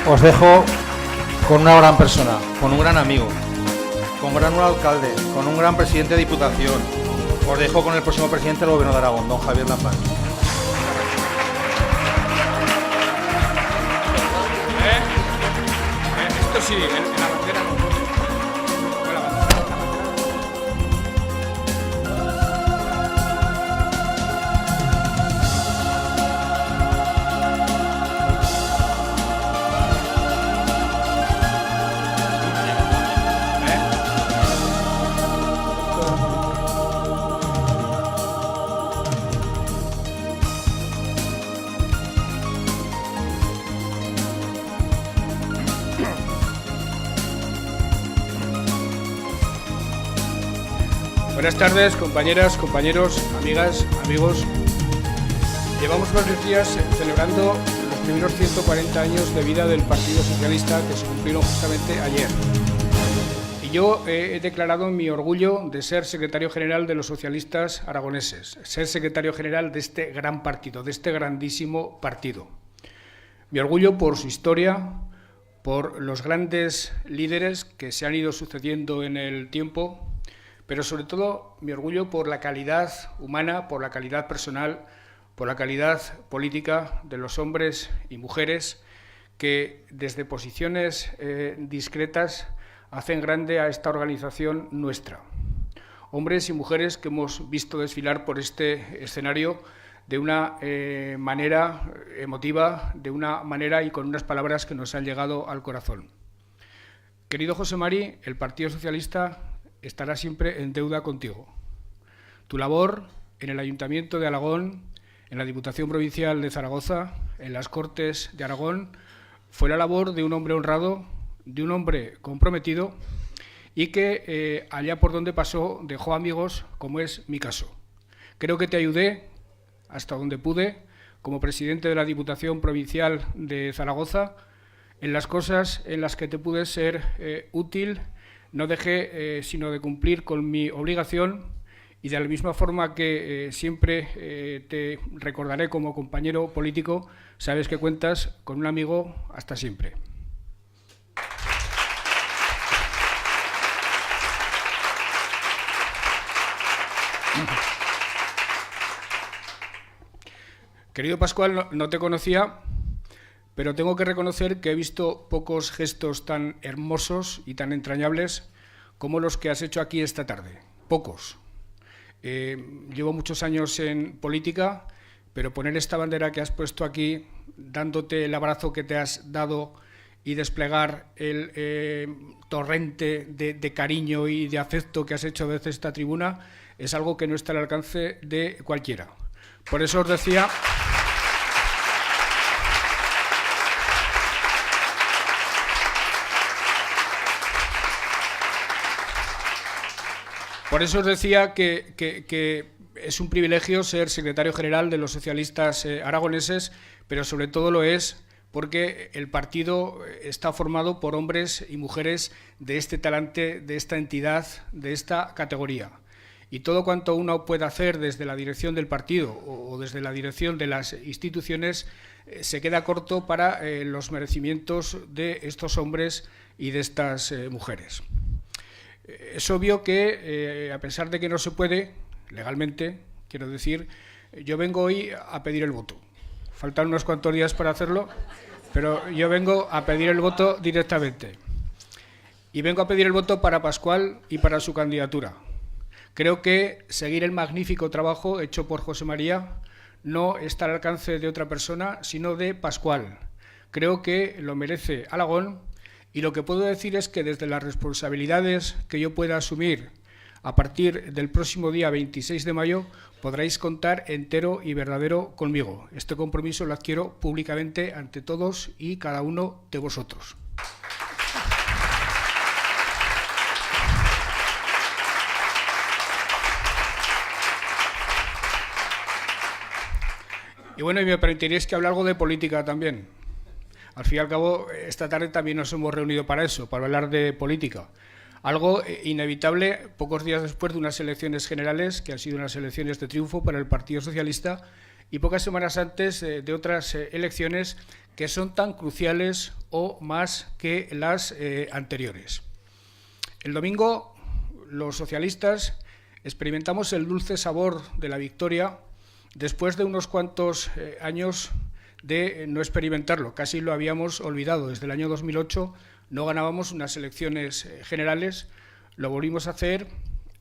os dejo con una gran persona, con un gran amigo, con un gran alcalde, con un gran presidente de Diputación. Os dejo con el próximo presidente del Gobierno de Aragón, don Javier Lampard. Esto sí, en la bandera no. Buenas tardes, compañeras, compañeros, amigas, amigos. Llevamos varios días celebrando los primeros 140 años de vida del Partido Socialista que se cumplieron justamente ayer. Y yo he declarado mi orgullo de ser secretario general de los socialistas aragoneses, ser secretario general de este gran partido, de este grandísimo partido. Mi orgullo por su historia, por los grandes líderes que se han ido sucediendo en el tiempo, pero sobre todo mi orgullo por la calidad humana, por la calidad personal, por la calidad política de los hombres y mujeres que desde posiciones discretas hacen grande a esta organización nuestra. Hombres y mujeres que hemos visto desfilar por este escenario de una manera emotiva, de una manera y con unas palabras que nos han llegado al corazón. Querido José Mari, el Partido Socialista estará siempre en deuda contigo. Tu labor en el Ayuntamiento de Alagón, en la Diputación Provincial de Zaragoza, en las Cortes de Aragón, fue la labor de un hombre honrado, de un hombre comprometido y que allá por donde pasó dejó amigos, como es mi caso. Creo que te ayudé hasta donde pude, como presidente de la Diputación Provincial de Zaragoza, en las cosas en las que te pude ser útil. No dejé sino de cumplir con mi obligación y de la misma forma que siempre te recordaré como compañero político, sabes que cuentas con un amigo hasta siempre. Querido Pascual, no te conocía, pero tengo que reconocer que he visto pocos gestos tan hermosos y tan entrañables como los que has hecho aquí esta tarde. Pocos. Llevo muchos años en política, pero poner esta bandera que has puesto aquí, dándote el abrazo que te has dado y desplegar el torrente de cariño y de afecto que has hecho desde esta tribuna, es algo que no está al alcance de cualquiera. Por eso os decía... Por eso os decía que es un privilegio ser secretario general de los socialistas aragoneses, pero sobre todo lo es porque el partido está formado por hombres y mujeres de este talante, de esta entidad, de esta categoría. Y todo cuanto uno pueda hacer desde la dirección del partido o desde la dirección de las instituciones se queda corto para los merecimientos de estos hombres y de estas mujeres. Es obvio que, a pesar de que no se puede, legalmente, quiero decir, yo vengo hoy a pedir el voto. Faltan unos cuantos días para hacerlo, pero yo vengo a pedir el voto directamente. Y vengo a pedir el voto para Pascual y para su candidatura. Creo que seguir el magnífico trabajo hecho por José María no está al alcance de otra persona, sino de Pascual. Creo que lo merece Alagón. Y lo que puedo decir es que desde las responsabilidades que yo pueda asumir a partir del próximo día 26 de mayo podréis contar entero y verdadero conmigo. Este compromiso lo adquiero públicamente ante todos y cada uno de vosotros. Y bueno, y me permitiréis que hable algo de política también. Al fin y al cabo, esta tarde también nos hemos reunido para eso, para hablar de política. Algo inevitable pocos días después de unas elecciones generales, que han sido unas elecciones de triunfo para el Partido Socialista, y pocas semanas antes de otras elecciones que son tan cruciales o más que las anteriores. El domingo los socialistas experimentamos el dulce sabor de la victoria después de unos cuantos años de no experimentarlo. Casi lo habíamos olvidado. Desde el año 2008 no ganábamos unas elecciones generales. Lo volvimos a hacer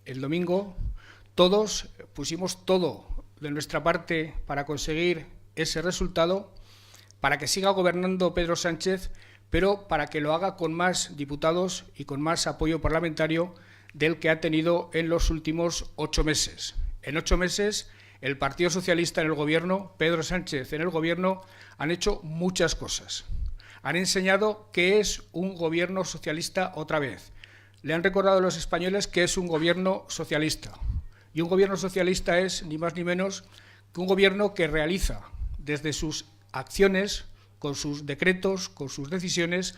el domingo. Todos pusimos todo de nuestra parte para conseguir ese resultado, para que siga gobernando Pedro Sánchez, pero para que lo haga con más diputados y con más apoyo parlamentario del que ha tenido en los últimos 8 meses. En 8 meses, el Partido Socialista en el Gobierno, Pedro Sánchez en el Gobierno, han hecho muchas cosas. Han enseñado que es un Gobierno socialista otra vez. Le han recordado a los españoles que es un Gobierno socialista. Y un Gobierno socialista es, ni más ni menos, que un Gobierno que realiza desde sus acciones, con sus decretos, con sus decisiones,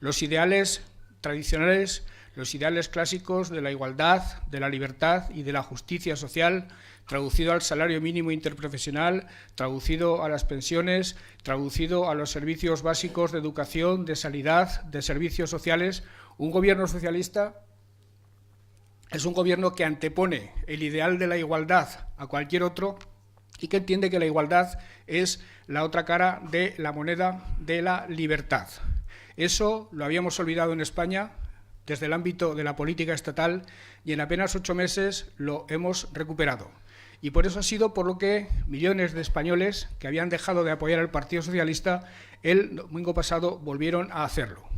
los ideales tradicionales, los ideales clásicos de la igualdad, de la libertad y de la justicia social, traducido al salario mínimo interprofesional, traducido a las pensiones, traducido a los servicios básicos de educación, de sanidad, de servicios sociales. Un Gobierno socialista es un Gobierno que antepone el ideal de la igualdad a cualquier otro y que entiende que la igualdad es la otra cara de la moneda de la libertad. Eso lo habíamos olvidado en España desde el ámbito de la política estatal y en apenas 8 meses lo hemos recuperado. Y por eso ha sido por lo que millones de españoles que habían dejado de apoyar al Partido Socialista el domingo pasado volvieron a hacerlo.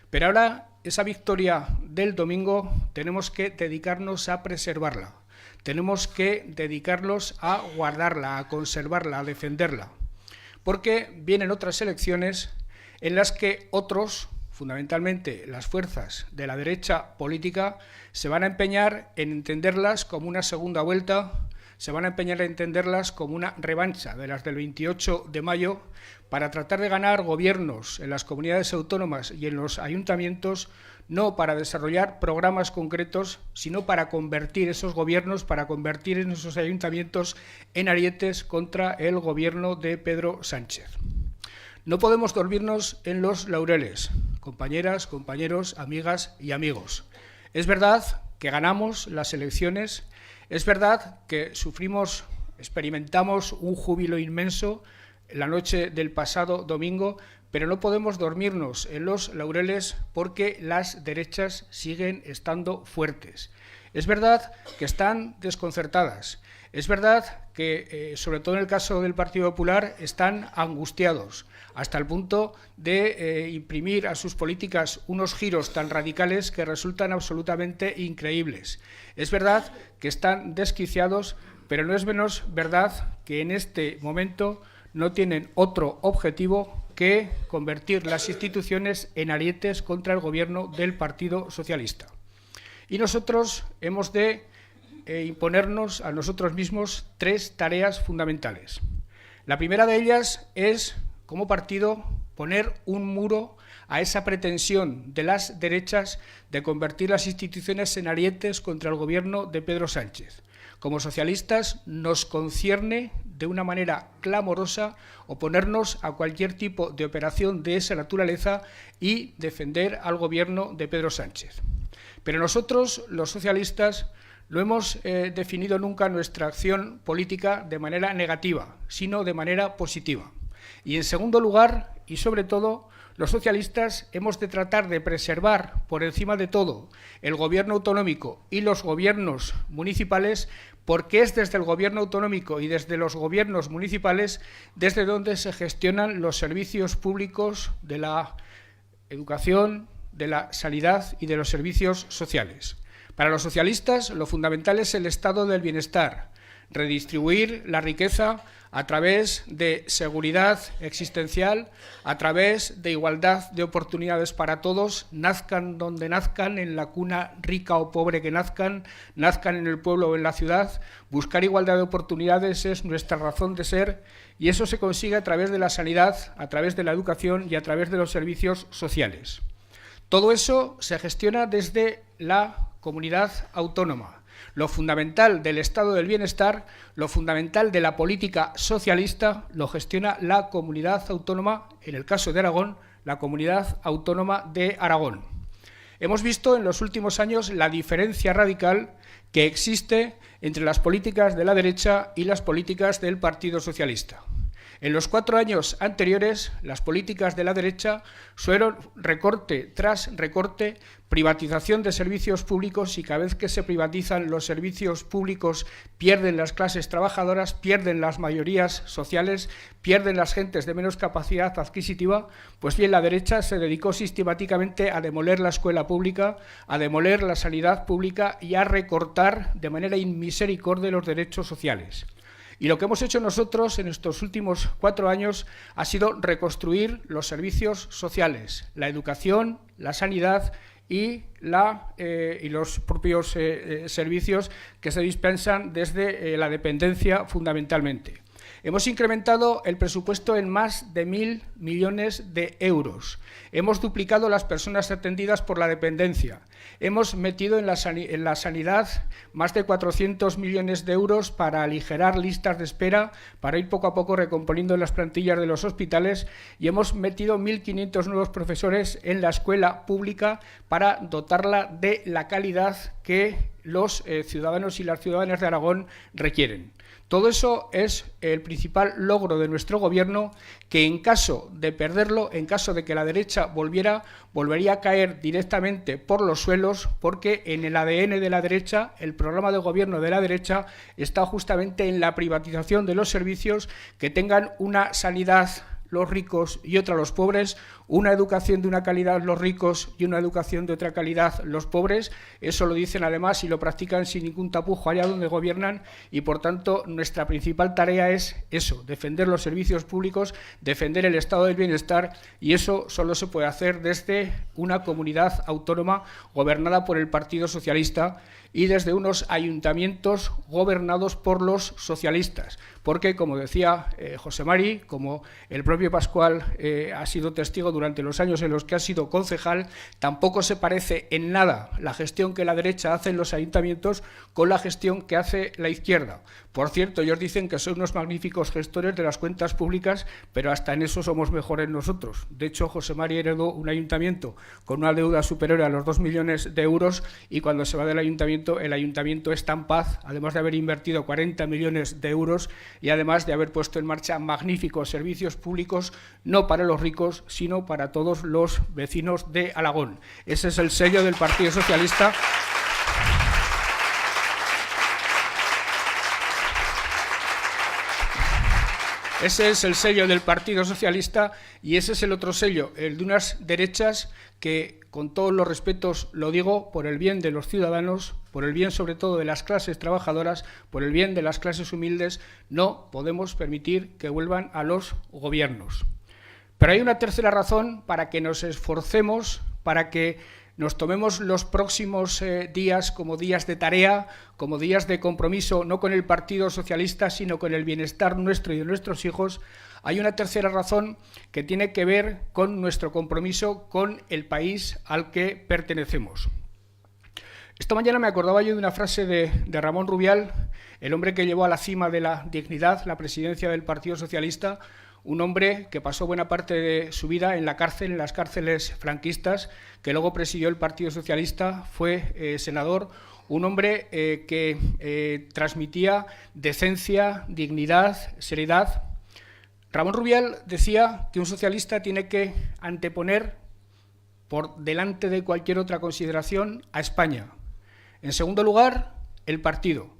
Pero ahora esa victoria del domingo tenemos que dedicarnos a preservarla. Tenemos que dedicarnos a guardarla, a conservarla, a defenderla. Porque vienen otras elecciones en las que otros, fundamentalmente las fuerzas de la derecha política, se van a empeñar en entenderlas como una segunda vuelta, se van a empeñar en entenderlas como una revancha de las del 28 de mayo para tratar de ganar gobiernos en las comunidades autónomas y en los ayuntamientos, no para desarrollar programas concretos, sino para convertir esos gobiernos, para convertir en esos ayuntamientos en arietes contra el gobierno de Pedro Sánchez. No podemos dormirnos en los laureles, compañeras, compañeros, amigas y amigos. Es verdad que ganamos las elecciones, es verdad que experimentamos un júbilo inmenso la noche del pasado domingo, pero no podemos dormirnos en los laureles porque las derechas siguen estando fuertes. Es verdad que están desconcertadas, es verdad que, sobre todo en el caso del Partido Popular, están angustiados, hasta el punto de imprimir a sus políticas unos giros tan radicales que resultan absolutamente increíbles. Es verdad que están desquiciados, pero no es menos verdad que en este momento no tienen otro objetivo que convertir las instituciones en arietes contra el gobierno del Partido Socialista. Y nosotros hemos de imponernos a nosotros mismos 3 tareas fundamentales. La primera de ellas es, como partido, poner un muro a esa pretensión de las derechas de convertir las instituciones en arietes contra el gobierno de Pedro Sánchez. Como socialistas nos concierne de una manera clamorosa oponernos a cualquier tipo de operación de esa naturaleza y defender al gobierno de Pedro Sánchez. Pero nosotros, los socialistas, no hemos definido nunca nuestra acción política de manera negativa, sino de manera positiva. Y en segundo lugar, y sobre todo, los socialistas hemos de tratar de preservar por encima de todo el gobierno autonómico y los gobiernos municipales, porque es desde el gobierno autonómico y desde los gobiernos municipales desde donde se gestionan los servicios públicos de la educación, de la sanidad y de los servicios sociales. Para los socialistas, lo fundamental es el estado del bienestar, redistribuir la riqueza a través de seguridad existencial, a través de igualdad de oportunidades para todos, nazcan donde nazcan, en la cuna rica o pobre que nazcan en el pueblo o en la ciudad. Buscar igualdad de oportunidades es nuestra razón de ser y eso se consigue a través de la sanidad, a través de la educación y a través de los servicios sociales. Todo eso se gestiona desde la comunidad autónoma. Lo fundamental del estado del bienestar, lo fundamental de la política socialista, lo gestiona la comunidad autónoma, en el caso de Aragón, la comunidad autónoma de Aragón. Hemos visto en los últimos años la diferencia radical que existe entre las políticas de la derecha y las políticas del Partido Socialista. En los 4 años anteriores, las políticas de la derecha fueron recorte tras recorte, privatización de servicios públicos, y cada vez que se privatizan los servicios públicos pierden las clases trabajadoras, pierden las mayorías sociales, pierden las gentes de menos capacidad adquisitiva. Pues bien, la derecha se dedicó sistemáticamente a demoler la escuela pública, a demoler la sanidad pública y a recortar de manera inmisericordia los derechos sociales. Y lo que hemos hecho nosotros en estos últimos 4 años ha sido reconstruir los servicios sociales, la educación, la sanidad y los propios servicios que se dispensan desde la dependencia fundamentalmente. Hemos incrementado el presupuesto en más de 1.000 millones de euros. Hemos duplicado las personas atendidas por la dependencia. Hemos metido en la sanidad más de 400 millones de euros para aligerar listas de espera, para ir poco a poco recomponiendo las plantillas de los hospitales, y hemos metido 1.500 nuevos profesores en la escuela pública para dotarla de la calidad que los ciudadanos y las ciudadanas de Aragón requieren. Todo eso es el principal logro de nuestro gobierno, que en caso de perderlo, en caso de que la derecha volvería a caer directamente por los suelos, porque en el ADN de la derecha, el programa de gobierno de la derecha está justamente en la privatización de los servicios, que tengan una sanidad los ricos y otra los pobres, una educación de una calidad los ricos y una educación de otra calidad los pobres. Eso lo dicen además y lo practican sin ningún tapujo allá donde gobiernan, y por tanto nuestra principal tarea es eso, defender los servicios públicos, defender el estado del bienestar, y eso solo se puede hacer desde una comunidad autónoma gobernada por el Partido Socialista y desde unos ayuntamientos gobernados por los socialistas, porque, como decía José Mari, como el propio Pascual ha sido testigo durante los años en los que ha sido concejal, tampoco se parece en nada la gestión que la derecha hace en los ayuntamientos con la gestión que hace la izquierda. Por cierto, ellos dicen que son unos magníficos gestores de las cuentas públicas, pero hasta en eso somos mejores nosotros. De hecho, José Mari heredó un ayuntamiento con una deuda superior a los 2 millones de euros, y cuando se va del ayuntamiento, el ayuntamiento está en paz, además de haber invertido 40 millones de euros y además de haber puesto en marcha magníficos servicios públicos, no para los ricos, sino para todos los vecinos de Aragón. Ese es el sello del Partido Socialista. Ese es el sello del Partido Socialista, y ese es el otro sello, el de unas derechas que, con todos los respetos, lo digo, por el bien de los ciudadanos, por el bien sobre todo de las clases trabajadoras, por el bien de las clases humildes, no podemos permitir que vuelvan a los gobiernos. Pero hay una tercera razón para que nos esforcemos, para que nos tomemos los próximos días como días de tarea, como días de compromiso, no con el Partido Socialista, sino con el bienestar nuestro y de nuestros hijos. Hay una tercera razón que tiene que ver con nuestro compromiso con el país al que pertenecemos. Esta mañana me acordaba yo de una frase de Ramón Rubial, el hombre que llevó a la cima de la dignidad la presidencia del Partido Socialista, un hombre que pasó buena parte de su vida en la cárcel, en las cárceles franquistas, que luego presidió el Partido Socialista, fue senador, un hombre que transmitía decencia, dignidad, seriedad. Ramón Rubial decía que un socialista tiene que anteponer por delante de cualquier otra consideración a España. En segundo lugar, el partido.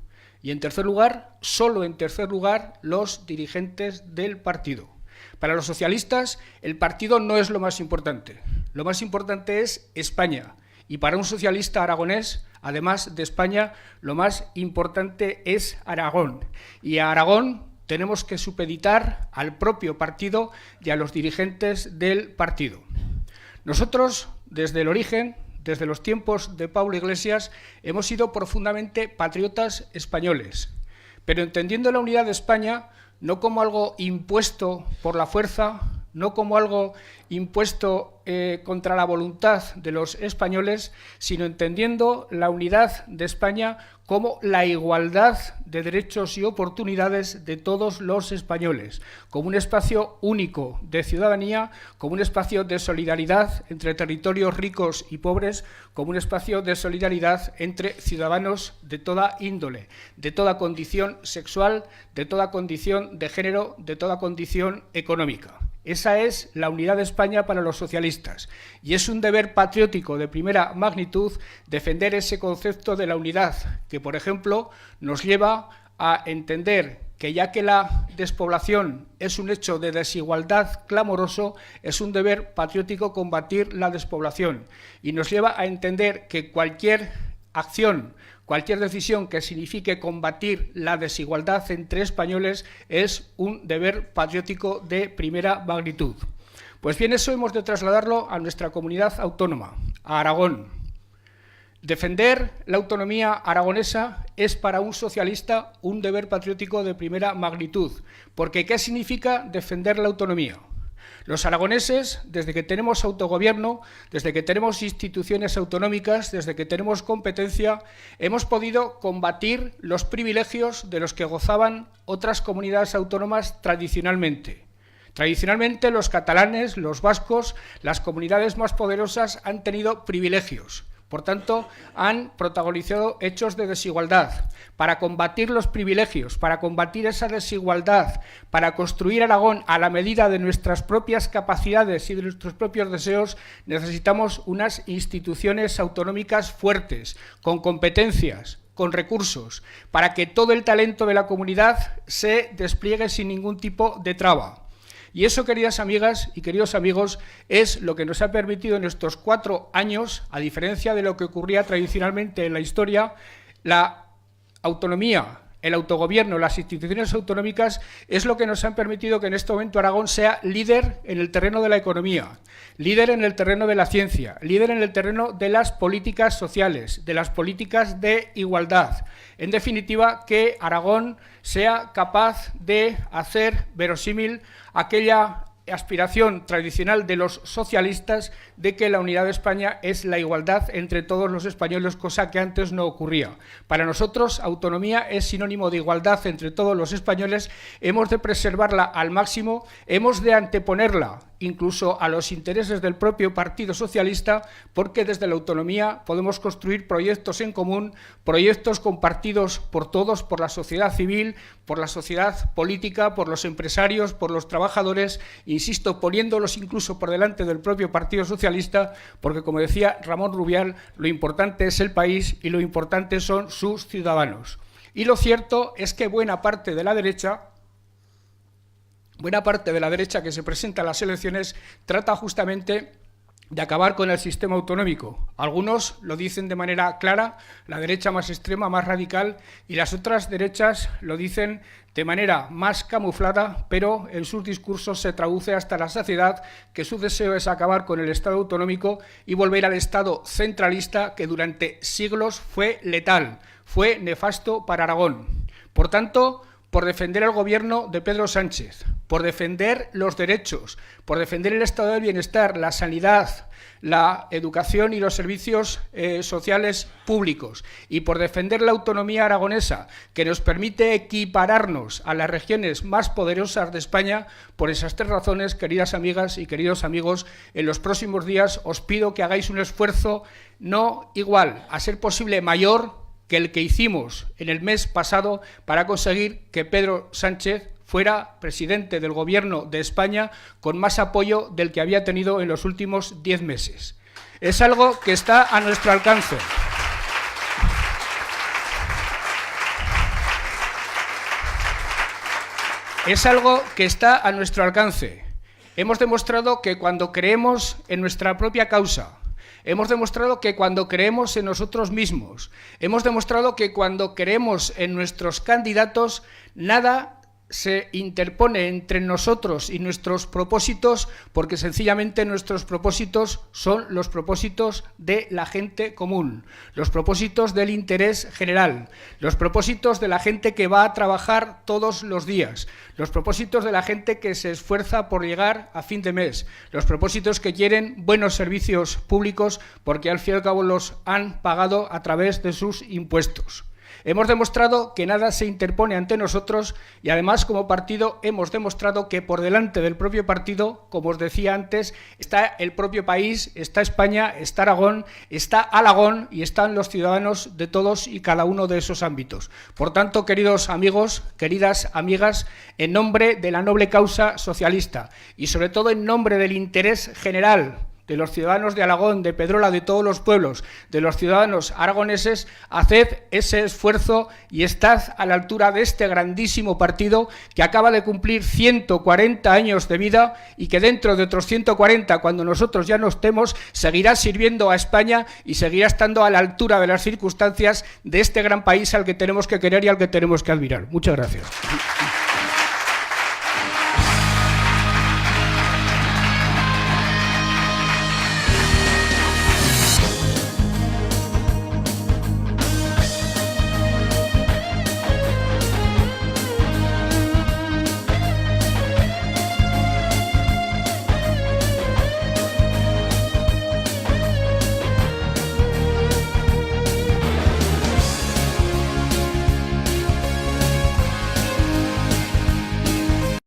Y en tercer lugar, solo en tercer lugar, los dirigentes del partido. Para los socialistas, el partido no es lo más importante. Lo más importante es España. Y para un socialista aragonés, además de España, lo más importante es Aragón. Y a Aragón tenemos que supeditar al propio partido y a los dirigentes del partido. Nosotros, desde el origen, desde los tiempos de Pablo Iglesias, hemos sido profundamente patriotas españoles, pero entendiendo la unidad de España no como algo impuesto por la fuerza, no como algo impuesto contra la voluntad de los españoles, sino entendiendo la unidad de España como la igualdad de derechos y oportunidades de todos los españoles, como un espacio único de ciudadanía, como un espacio de solidaridad entre territorios ricos y pobres, como un espacio de solidaridad entre ciudadanos de toda índole, de toda condición sexual, de toda condición de género, de toda condición económica. Esa es la unidad de España para los socialistas y es un deber patriótico de primera magnitud defender ese concepto de la unidad que, por ejemplo, nos lleva a entender que ya que la despoblación es un hecho de desigualdad clamoroso, es un deber patriótico combatir la despoblación y nos lleva a entender que cualquier acción, cualquier decisión que signifique combatir la desigualdad entre españoles es un deber patriótico de primera magnitud. Pues bien, eso hemos de trasladarlo a nuestra comunidad autónoma, a Aragón. Defender la autonomía aragonesa es para un socialista un deber patriótico de primera magnitud, porque ¿qué significa defender la autonomía? Los aragoneses, desde que tenemos autogobierno, desde que tenemos instituciones autonómicas, desde que tenemos competencia, hemos podido combatir los privilegios de los que gozaban otras comunidades autónomas tradicionalmente. Tradicionalmente los catalanes, los vascos, las comunidades más poderosas han tenido privilegios. Por tanto, han protagonizado hechos de desigualdad. Para combatir los privilegios, para combatir esa desigualdad, para construir Aragón a la medida de nuestras propias capacidades y de nuestros propios deseos, necesitamos unas instituciones autonómicas fuertes, con competencias, con recursos, para que todo el talento de la comunidad se despliegue sin ningún tipo de traba. Y eso, queridas amigas y queridos amigos, es lo que nos ha permitido en estos 4 años, a diferencia de lo que ocurría tradicionalmente en la historia, la autonomía, el autogobierno, las instituciones autonómicas, es lo que nos han permitido que en este momento Aragón sea líder en el terreno de la economía, líder en el terreno de la ciencia, líder en el terreno de las políticas sociales, de las políticas de igualdad. En definitiva, que Aragón sea capaz de hacer verosímil aquella aspiración tradicional de los socialistas de que la unidad de España es la igualdad entre todos los españoles, cosa que antes no ocurría. Para nosotros, autonomía es sinónimo de igualdad entre todos los españoles, hemos de preservarla al máximo, hemos de anteponerla incluso a los intereses del propio Partido Socialista, porque desde la autonomía podemos construir proyectos en común, proyectos compartidos por todos, por la sociedad civil, por la sociedad política, por los empresarios, por los trabajadores, insisto, poniéndolos incluso por delante del propio Partido Socialista, porque, como decía Ramón Rubial, lo importante es el país y lo importante son sus ciudadanos. Y lo cierto es que buena parte de la derecha que se presenta a las elecciones trata justamente de acabar con el sistema autonómico. Algunos lo dicen de manera clara, la derecha más extrema, más radical, y las otras derechas lo dicen de manera más camuflada, pero en sus discursos se traduce hasta la saciedad que su deseo es acabar con el Estado autonómico y volver al Estado centralista que durante siglos fue letal, fue nefasto para Aragón. Por tanto, por defender el gobierno de Pedro Sánchez, por defender los derechos, por defender el estado del bienestar, la sanidad, la educación y los servicios sociales públicos, y por defender la autonomía aragonesa, que nos permite equipararnos a las regiones más poderosas de España. Por esas 3 razones, queridas amigas y queridos amigos, en los próximos días os pido que hagáis un esfuerzo no igual, a ser posible mayor, que el que hicimos en el mes pasado para conseguir que Pedro Sánchez fuera presidente del Gobierno de España con más apoyo del que había tenido en los últimos 10 meses. Es algo que está a nuestro alcance. Es algo que está a nuestro alcance. Hemos demostrado que cuando creemos en nuestra propia causa, hemos demostrado que cuando creemos en nosotros mismos, hemos demostrado que cuando creemos en nuestros candidatos, nada se interpone entre nosotros y nuestros propósitos porque sencillamente nuestros propósitos son los propósitos de la gente común, los propósitos del interés general, los propósitos de la gente que va a trabajar todos los días, los propósitos de la gente que se esfuerza por llegar a fin de mes, los propósitos que quieren buenos servicios públicos porque al fin y al cabo los han pagado a través de sus impuestos. Hemos demostrado que nada se interpone ante nosotros y además como partido hemos demostrado que por delante del propio partido, como os decía antes, está el propio país, está España, está Aragón, está Alagón y están los ciudadanos de todos y cada uno de esos ámbitos. Por tanto, queridos amigos, queridas amigas, en nombre de la noble causa socialista y sobre todo en nombre del interés general de los ciudadanos de Alagón, de Pedrola, de todos los pueblos, de los ciudadanos aragoneses, haced ese esfuerzo y estad a la altura de este grandísimo partido que acaba de cumplir 140 años de vida y que dentro de otros 140, cuando nosotros ya no estemos, seguirá sirviendo a España y seguirá estando a la altura de las circunstancias de este gran país al que tenemos que querer y al que tenemos que admirar. Muchas gracias.